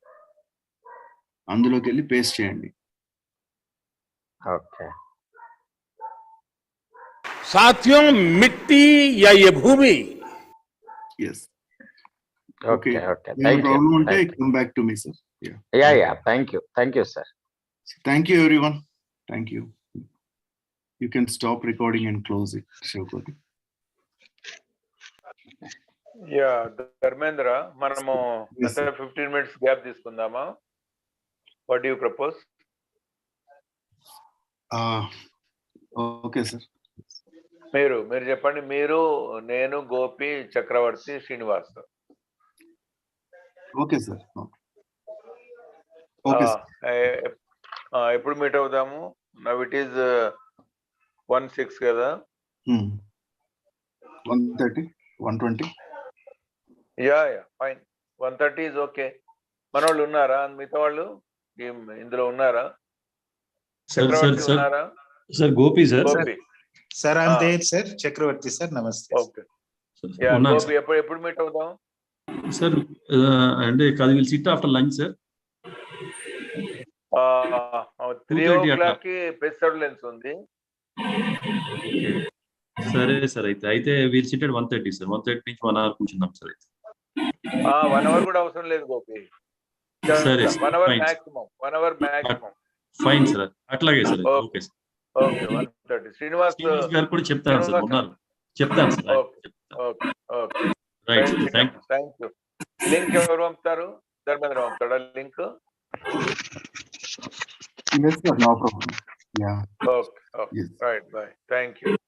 అందులోకి వెళ్ళి పేస్ట్ చేయండి. ఓకే. साथियों मिट्टी या ये भूमि ఎస్. ఓకే. ప్రాబ్లం ఉంటే come back to me sir. Thank you sir. Thank you everyone. Thank you. You can stop recording and close it, Shivkoti. Yeah, Dharmendra, మనము అంటే 15 minutes గ్యాప్ తీసుకుందామా? What do you propose? Okay sir. మీరు చెప్పండి. మీరు, నేను, Gopi, Chakravarthi, Srinivas. Okay sir. Okay. ఎప్పుడు meet అవుదాము? Now it is 1:06 కదా. 1:30, 1:20. Yeah fine. 1:30 is okay. మన వాళ్ళు ఉన్నారా? మిగతా వాళ్ళు ఇందులో ఉన్నారా? చక్రవర్తి ఉన్నారా? Sir Gopi sir. సార్ అంతే సార్. చక్రవర్తి సార్, నమస్తే. ఓకే. యా గోపి, ఎప్పుడు మీట్ అవుదాం సార్? అంటే కాదు, will sit after lunch sir. 3 o'clock కి ప్రెసిడెన్స్ ఉంది. సరే సార్, అయితే వీల్ సిట్ at 1:30 సార్. 1:30 నుంచి 1 hour కూర్చుందాం సార్. అయితే 1 hour కూడా అవసరం లేదు గోపి. సరే, 1 hour maximum. 1 hour maximum. Fine sir, అట్లాగే sir. Okay sir. Okay. 1:30. Srinivas గారు కూడా చెప్తాను సార్, ఉన్నారు. చెప్తాను sir. Okay. Right, thank you. Link ఎవరు పంపుతారు? ధర్మేంద్ర పంపుతాడా link? Yes sir, no problem. Yeah. Okay. Right. Bye. Thank you.